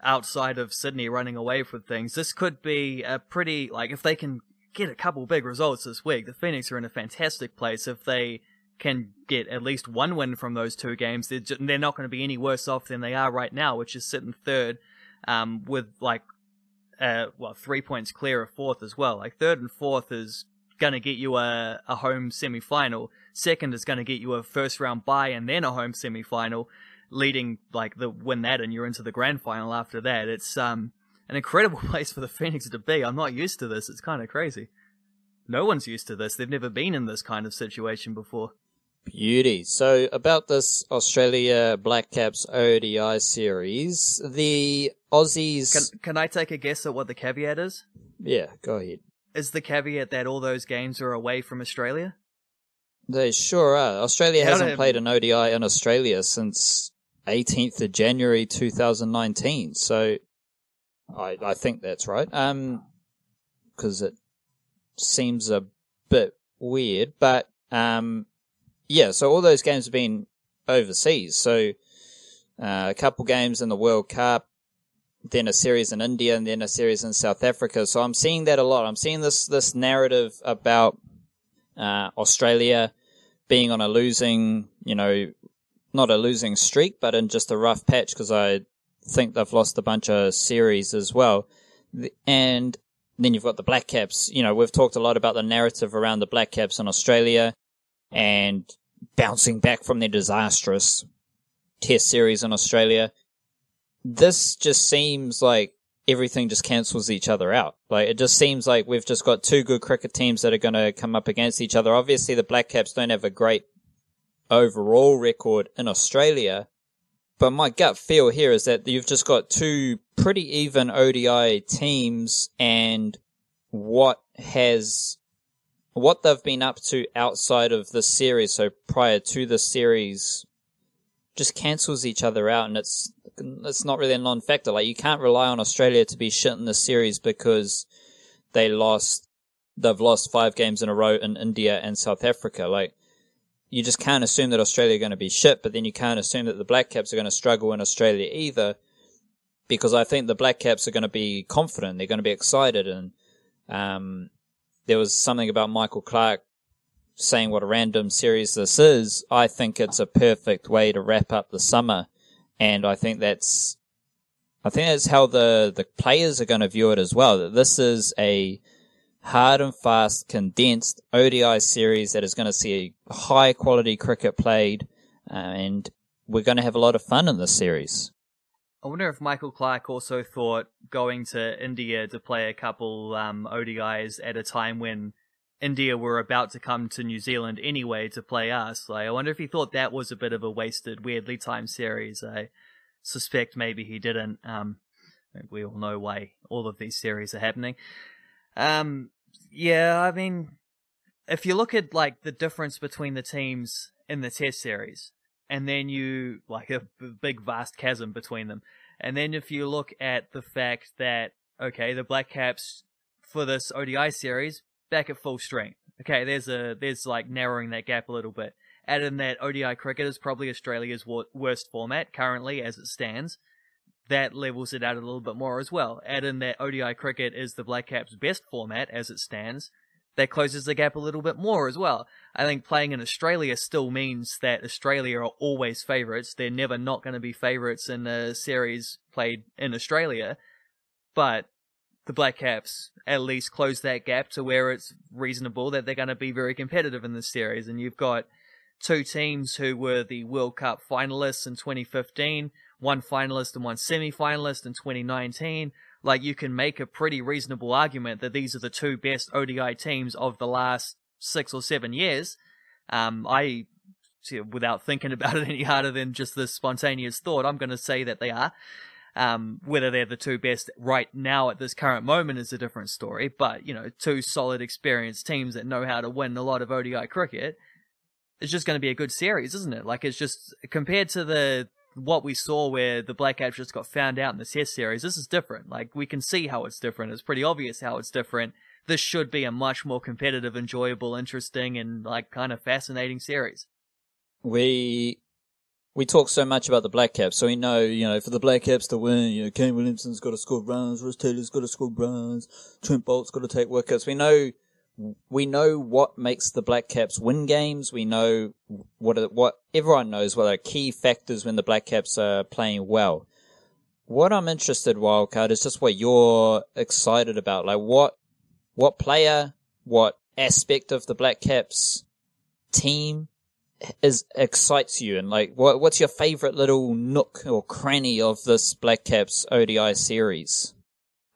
Outside of Sydney running away with things, this could be a pretty, if they can get a couple big results this week, the Phoenix are in a fantastic place. If they can get at least one win from those 2 games, they're not going to be any worse off than they are right now, which is sitting 3rd, with 3 points clear of 4th as well. 3rd and 4th is going to get you a home semi-final. 2nd is going to get you a first round bye and then a home semi-final. Leading win that and you're into the grand final after that. It's an incredible place for the Phoenix to be. I'm not used to this. It's kind of crazy. No one's used to this. They've never been in this kind of situation before. Beauty. So about this Australia Blackcaps ODI series, the Aussies... Can I take a guess at what the caveat is? Yeah, go ahead. Is the caveat that all those games are away from Australia? They sure are. Australia hasn't played an ODI in Australia since 18th of January 2019, so I think that's right. Because it seems a bit weird, but yeah. So all those games have been overseas. So a couple games in the World Cup, then a series in India, and then a series in South Africa. So I'm seeing that a lot. I'm seeing this narrative about Australia being on a losing, not a losing streak, but in just a rough patch, because I think they've lost a bunch of series as well. And then you've got the Blackcaps. We've talked a lot about the narrative around the Blackcaps in Australia and bouncing back from their disastrous Test series in Australia. This just seems like everything just cancels each other out. Like, it just seems like we've just got two good cricket teams that are going to come up against each other. Obviously, the Blackcaps don't have a great overall record in Australia, but my gut feel here is that you've just got two pretty even ODI teams, and what they've been up to outside of this series, so prior to the series, just cancels each other out, and it's not really a non-factor. Like, you can't rely on Australia to be shit in this series because they've lost 5 games in a row in India and South Africa. Like, you just can't assume that Australia are going to be shit, but then you can't assume that the Blackcaps are going to struggle in Australia either, because I think the Blackcaps are going to be confident, they're going to be excited, and there was something about Michael Clarke saying what a random series this is. I think it's a perfect way to wrap up the summer, and I think that's how the players are going to view it as well. That this is a hard and fast, condensed ODI series that is going to see high quality cricket played, and we're going to have a lot of fun in this series. I wonder if Michael Clarke also thought going to India to play a couple ODIs at a time when India were about to come to New Zealand anyway to play us. Like, I wonder if he thought that was a bit of a wasted, weirdly timed series. I suspect maybe he didn't. We all know why all of these series are happening. Yeah, I mean, if you look at like the difference between the teams in the Test series, and then you, like, a big vast chasm between them, and then if you look at the fact that, okay, the Blackcaps for this ODI series back at full strength. Okay, there's like narrowing that gap a little bit. Add in that ODI cricket is probably Australia's worst format currently as it stands. That levels it out a little bit more as well. Add in that ODI cricket is the Blackcaps' best format as it stands. That closes the gap a little bit more as well. I think playing in Australia still means that Australia are always favourites. They're never not going to be favourites in a series played in Australia. But the Blackcaps at least close that gap to where it's reasonable that they're going to be very competitive in this series. And you've got two teams who were the World Cup finalists in 2015, one finalist and one semi-finalist in 2019. Like, you can make a pretty reasonable argument that these are the two best ODI teams of the last 6 or 7 years. Without thinking about it any harder than just this spontaneous thought, I'm going to say that they are. Whether they're the two best right now at this current moment is a different story, but, two solid, experienced teams that know how to win a lot of ODI cricket, it's just going to be a good series, isn't it? Like, it's just, compared to what we saw where the Blackcaps just got found out in the Test series, this is different. Like, we can see how it's different. It's pretty obvious how it's different. This should be a much more competitive, enjoyable, interesting, and, like, kind of fascinating series. We talk so much about the Blackcaps, so we know, for the Blackcaps to win, Kane Williamson's got to score runs, Ross Taylor's got to score runs, Trent Bolt's got to take wickets. We know what makes the Blackcaps win games. We know what everyone knows what are key factors when the Blackcaps are playing well. What I'm interested, Wildcard, is just what you're excited about. Like, what player, what aspect of the Blackcaps team excites you, and like what's your favorite little nook or cranny of this Blackcaps ODI series?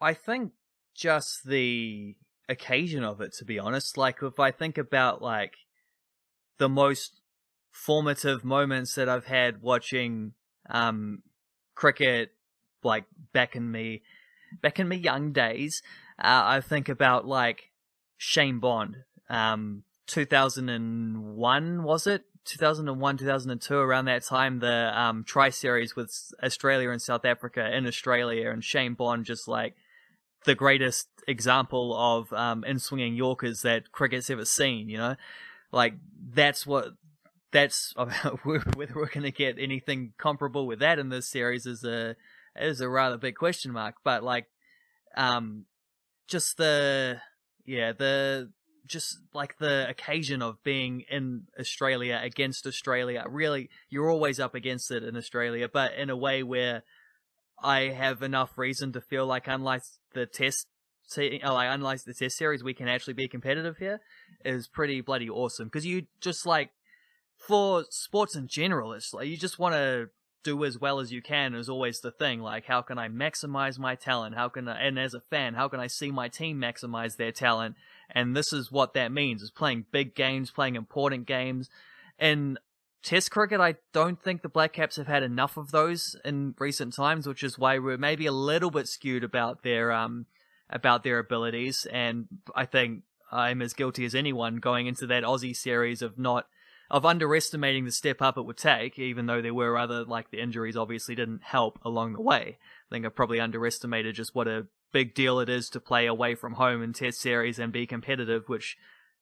I think just the occasion of it, to be honest. Like, if I think about like the most formative moments that I've had watching cricket, like back in me young days, I think about like Shane Bond, 2001, was it? 2001, 2002, around that time, the tri-series with Australia and South Africa in Australia, and Shane Bond just like the greatest example of in-swinging Yorkers that cricket's ever seen, Like, that's whether we're going to get anything comparable with that in this series is a rather big question mark. But like, just the just like the occasion of being in Australia against Australia. Really, you're always up against it in Australia, but in a way where I have enough reason to feel like unlike the test series, we can actually be competitive here is pretty bloody awesome. Because you just like, for sports in general, it's like you just want to do as well as you can is always the thing. Like, how can I maximize my talent? And as a fan, how can I see my team maximize their talent? And this is what that means, is playing big games, playing important games. And Test cricket, I don't think the Blackcaps have had enough of those in recent times, which is why we're maybe a little bit skewed about their abilities. And I think I'm as guilty as anyone going into that Aussie series of underestimating the step up it would take, even though there were other, like the injuries obviously didn't help along the way. I think I probably underestimated just what a big deal it is to play away from home in Test series and be competitive, which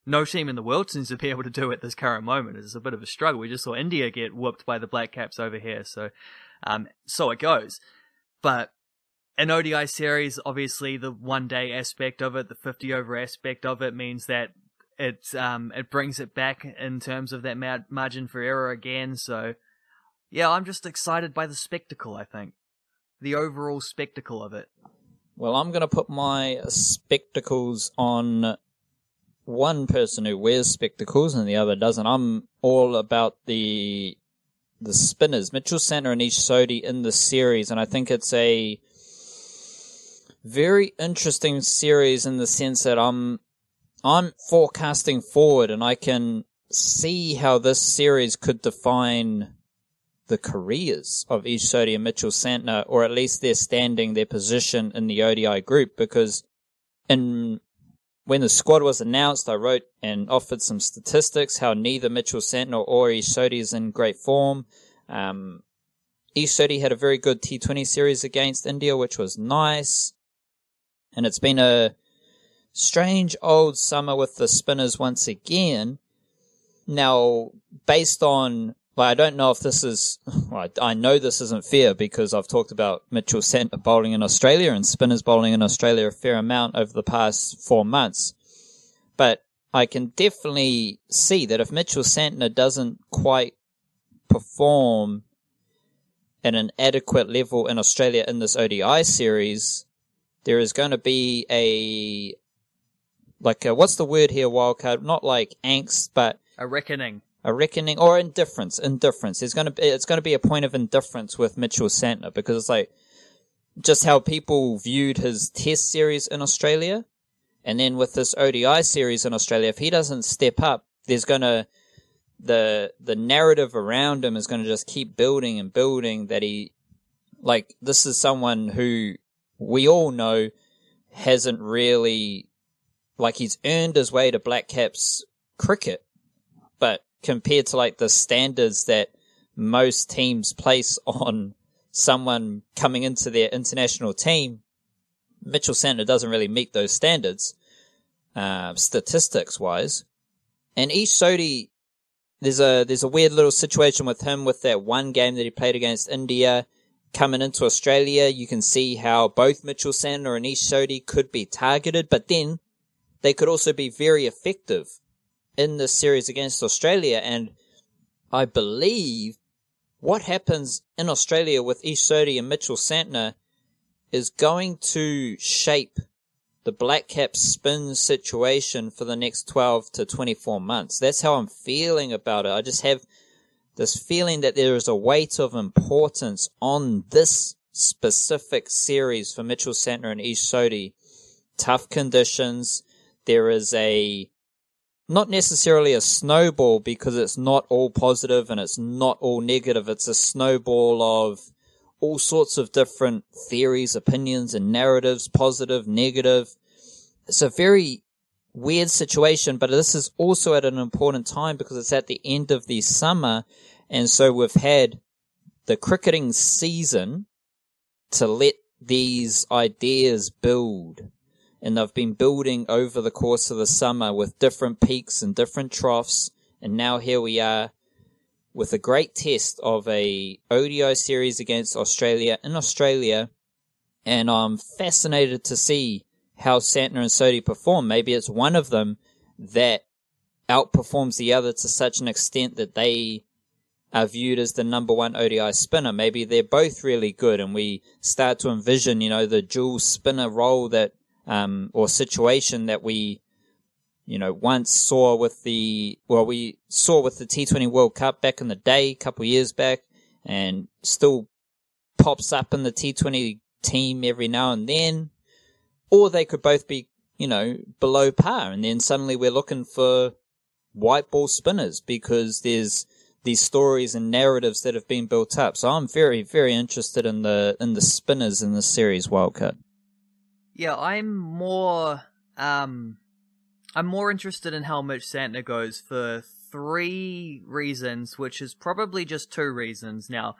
no team in the world seems to be able to do at this current moment. It's a bit of a struggle. We just saw India get whooped by the Blackcaps over here, so it goes. But an ODI series, obviously the one-day aspect of it, the 50-over aspect of it, means that it brings it back in terms of that margin for error again. So, yeah, I'm just excited by the spectacle, I think. The overall spectacle of it. Well, I'm going to put my spectacles on one person who wears spectacles and the other doesn't. I'm all about the spinners, Mitchell Santner and Ish Sodhi in the series, and I think it's a very interesting series in the sense that I'm forecasting forward, and I can see how this series could define the careers of Ish Sodhi and Mitchell Santner, or at least their standing, their position in the ODI group, because when the squad was announced, I wrote and offered some statistics, how neither Mitchell Santner or Ish Sodhi is in great form. Ish Sodhi had a very good T20 series against India, which was nice. And it's been a strange old summer with the spinners once again. Now, based on, I don't know if this is, I know this isn't fair because I've talked about Mitchell Santner bowling in Australia and spinners bowling in Australia a fair amount over the past 4 months. But I can definitely see that if Mitchell Santner doesn't quite perform at an adequate level in Australia in this ODI series, there is going to be what's the word here, wildcard? Not like angst, but a reckoning. A reckoning or indifference. It's going to be a point of indifference with Mitchell Santner, because it's like just how people viewed his Test series in Australia, and then with this ODI series in Australia, if he doesn't step up, there's gonna the narrative around him is going to just keep building and building that this is someone who we all know hasn't really, he's earned his way to Blackcaps cricket, but compared to the standards that most teams place on someone coming into their international team, Mitchell Santner doesn't really meet those standards, statistics wise. And Ish Sodhi, there's a weird little situation with him with that one game that he played against India. Coming into Australia, you can see how both Mitchell Santner and Ish Sodhi could be targeted, but then they could also be very effective in this series against Australia. And I believe what happens in Australia with Ish Sodhi and Mitchell Santner is going to shape the Blackcaps spin situation for the next 12 to 24 months. That's how I'm feeling about it. I just have this feeling that there is a weight of importance on this specific series for Mitchell Santner and Ish Sodhi. Tough conditions. There is not necessarily a snowball, because it's not all positive and it's not all negative. It's a snowball of all sorts of different theories, opinions, and narratives, positive, negative. It's a very weird situation, but this is also at an important time because it's at the end of the summer, and so we've had the cricketing season to let these ideas build. And they've been building over the course of the summer with different peaks and different troughs. And now here we are with a great test of a ODI series against Australia in Australia. And I'm fascinated to see how Santner and Sodhi perform. Maybe it's one of them that outperforms the other to such an extent that they are viewed as the number one ODI spinner. Maybe they're both really good, and we start to envision, the dual spinner role that, or situation that we, once saw with the T20 World Cup back in the day, a couple of years back, and still pops up in the T20 team every now and then. Or they could both be, below par, and then suddenly we're looking for white ball spinners because there's these stories and narratives that have been built up. So I'm very, very interested in the spinners in the series wildcard. Yeah, I'm more interested in how Mitch Santner goes for 3 reasons, which is probably just 2 reasons now,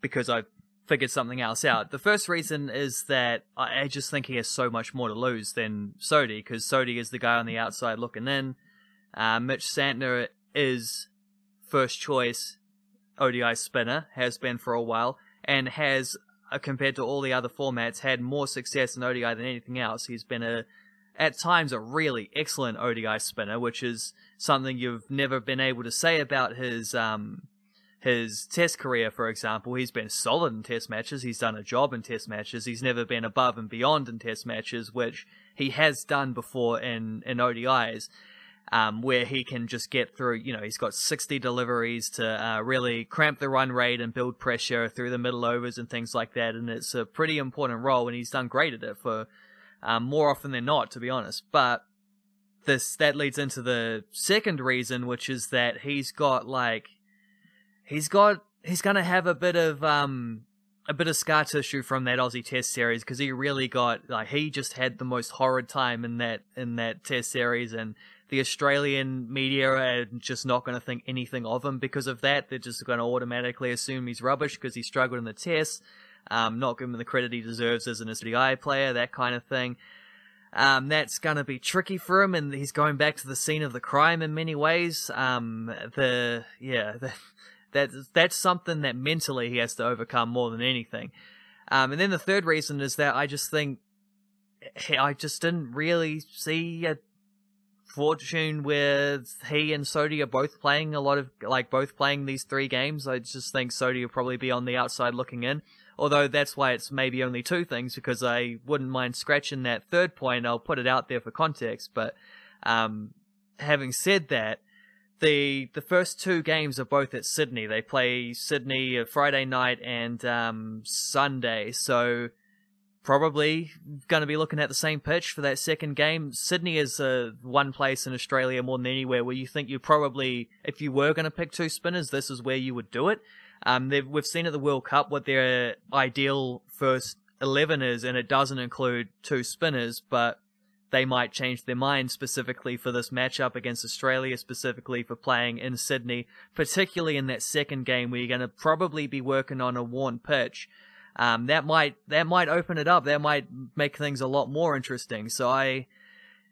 because I've figured something else out. The first reason is that I just think he has so much more to lose than Sodhi, because Sodhi is the guy on the outside looking in. Mitch Santner is first choice ODI spinner, has been for a while, and has, compared to all the other formats, had more success in ODI than anything else. He's been at times a really excellent ODI spinner, which is something you've never been able to say about his test career, for example. He's been solid in test matches, he's done a job in test matches, he's never been above and beyond in test matches, which he has done before in ODIs. Where he can just get through, he's got 60 deliveries to really cramp the run rate and build pressure through the middle overs and things like that, and it's a pretty important role, and he's done great at it for more often than not, to be honest. But that leads into the second reason, which is that he's gonna have a bit of scar tissue from that Aussie Test series, because he really he just had the most horrid time in that Test series, and the Australian media are just not going to think anything of him because of that. They're just going to automatically assume he's rubbish because he struggled in the Tests, not give him the credit he deserves as an SDI player, that kind of thing. That's going to be tricky for him, and he's going back to the scene of the crime in many ways. That's something that mentally he has to overcome more than anything. And then the third reason is that I just didn't really see a fortune where he and Sodhi are both playing both playing these 3 games. I just think Sodhi will probably be on the outside looking in. Although that's why it's maybe only 2 things, because I wouldn't mind scratching that third point. I'll put it out there for context. But having said that, the first 2 games are both at Sydney. They play Sydney Friday night and Sunday. So probably going to be looking at the same pitch for that second game. Sydney is one place in Australia more than anywhere where you think you probably, if you were going to pick 2 spinners, this is where you would do it. We've seen at the World Cup what their ideal first 11 is, and it doesn't include 2 spinners, but they might change their mind specifically for this matchup against Australia, specifically for playing in Sydney, particularly in that second game where you're going to probably be working on a worn pitch. That might open it up. That might make things a lot more interesting. So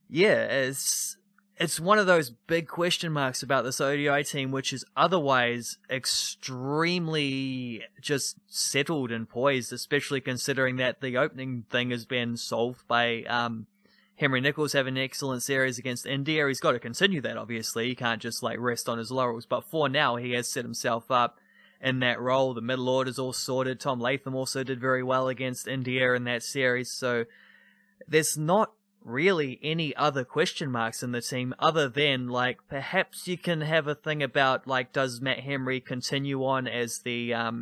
it's one of those big question marks about this ODI team, which is otherwise extremely just settled and poised, especially considering that the opening thing has been solved by Henry Nicholls having an excellent series against India. He's got to continue that, obviously. He can't just rest on his laurels. But for now, he has set himself up in that role. The middle order's all sorted. Tom Latham also did very well against India in that series. So there's not really any other question marks in the team other than perhaps you can have a thing about does Matt Henry continue on as the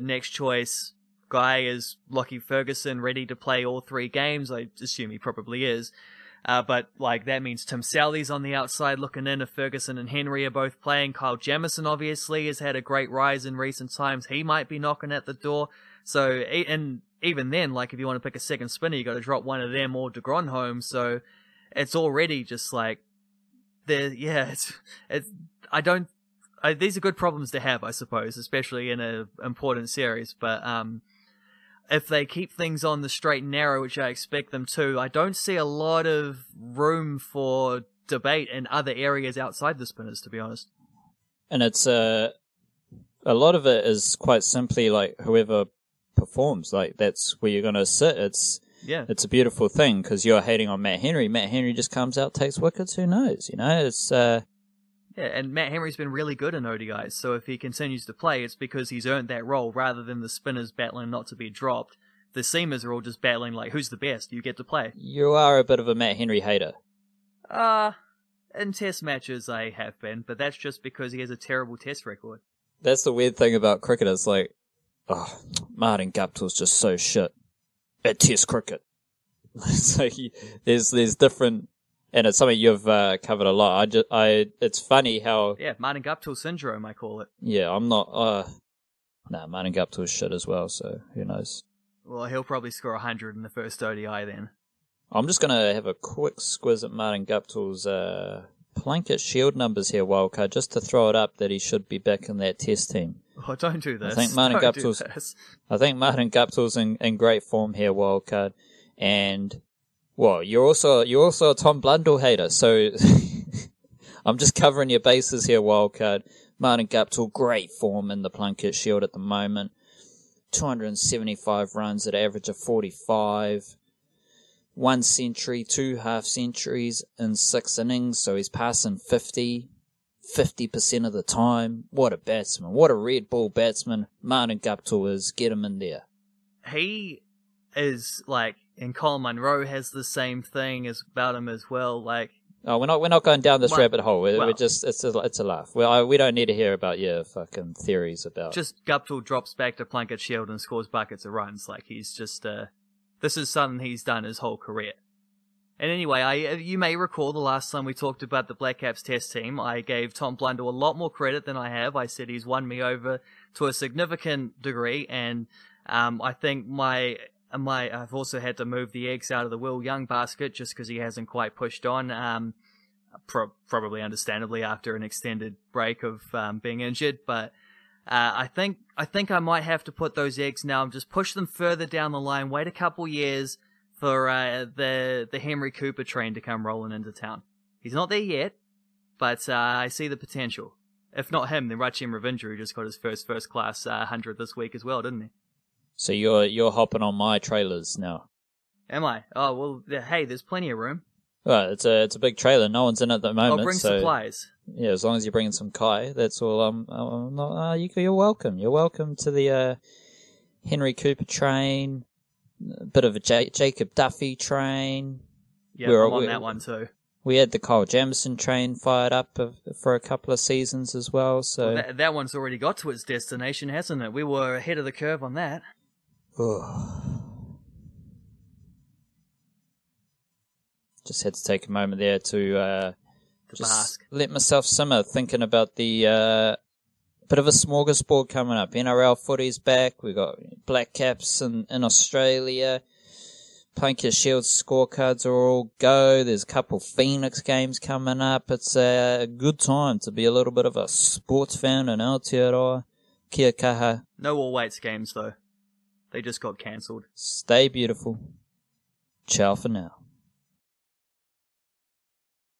next choice guy? Is Lockie Ferguson ready to play all 3 games? I assume he probably is. But that means Tim Southey's on the outside looking in if Ferguson and Henry are both playing. Kyle Jamieson obviously has had a great rise in recent times. He might be knocking at the door. So, and even then, if you want to pick a second spinner, you got to drop one of them or de Gronholm. So it's already just these are good problems to have, I suppose, especially in an important series. But if they keep things on the straight and narrow, which I expect them to, I don't see a lot of room for debate in other areas outside the spinners, to be honest. And it's a lot of it is quite simply whoever performs, that's where you're going to sit. It's Yeah. It's a beautiful thing because you're hating on Matt Henry. Matt Henry just comes out, takes wickets. Who knows? It's Yeah, and Matt Henry's been really good in ODIs, so if he continues to play, it's because he's earned that role rather than the spinners battling not to be dropped. The seamers are all just battling like, who's the best? You get to play. You are a bit of a Matt Henry hater. In test matches I have been, but that's just because he has a terrible test record. That's the weird thing about cricket. It's like, Martin Guptill's just so shit at test cricket. It's like there's different, and it's something you've covered a lot. It's funny how Martin Guptill syndrome, I call it. Yeah, I'm not. Martin Guptill's shit as well. So who knows? Well, he'll probably score 100 in the first ODI then. I'm just gonna have a quick squiz at Martin Guptill's Plunkett Shield numbers here, Wildcard, just to throw it up that he should be back in that test team. Oh, don't do this. I think Martin Guptill's in great form here, Wildcard. And well, you're also a Tom Blundell hater, so I'm just covering your bases here, Wildcard. Martin Guptill, great form in the Plunkett Shield at the moment. 275 runs at an average of 45. 1 century, 2 half centuries in 6 innings, so he's passing 50% of the time. What a batsman. What a red ball batsman Martin Guptill is. Get him in there. He is like, and Colin Munro has the same thing about him as well. Like, we're not going down this rabbit hole. We're just it's a laugh. We don't need to hear about your fucking theories about. Just Guptill drops back to Plunkett Shield and scores buckets of runs. Like, he's just this is something he's done his whole career. And anyway, you may recall the last time we talked about the Blackcaps test team, I gave Tom Blundell a lot more credit than I have. I said he's won me over to a significant degree, and I think I've also had to move the eggs out of the Will Young basket just because he hasn't quite pushed on, probably understandably after an extended break of being injured. But I think I might have to put those eggs now and just push them further down the line, wait a couple years for the Henry Cooper train to come rolling into town. He's not there yet, but I see the potential. If not him, then Rachin Ravindra, who just got his first class 100 this week as well, didn't he? So you're hopping on my trailers now. Am I? Oh, well, hey, there's plenty of room. Well, it's a big trailer. No one's in it at the moment. I'll bring supplies. Yeah, as long as you're bringing some Kai, that's all. You're welcome. You're welcome to the Henry Cooper train. A bit of a Jacob Duffy train. Yeah, I'm on that one too. We had the Kyle Jamieson train fired up for a couple of seasons as well. So that one's already got to its destination, hasn't it? We were ahead of the curve on that. Just had to take a moment there to just bask. Let myself simmer, thinking about the bit of a smorgasbord coming up. NRL footy's back. We've got Blackcaps in Australia. Plunkett Shield scorecards are all go. There's a couple Phoenix games coming up. It's a good time to be a little bit of a sports fan in Aotearoa. Kia kaha. No All Weights games, though. They just got cancelled. Stay beautiful. Ciao for now.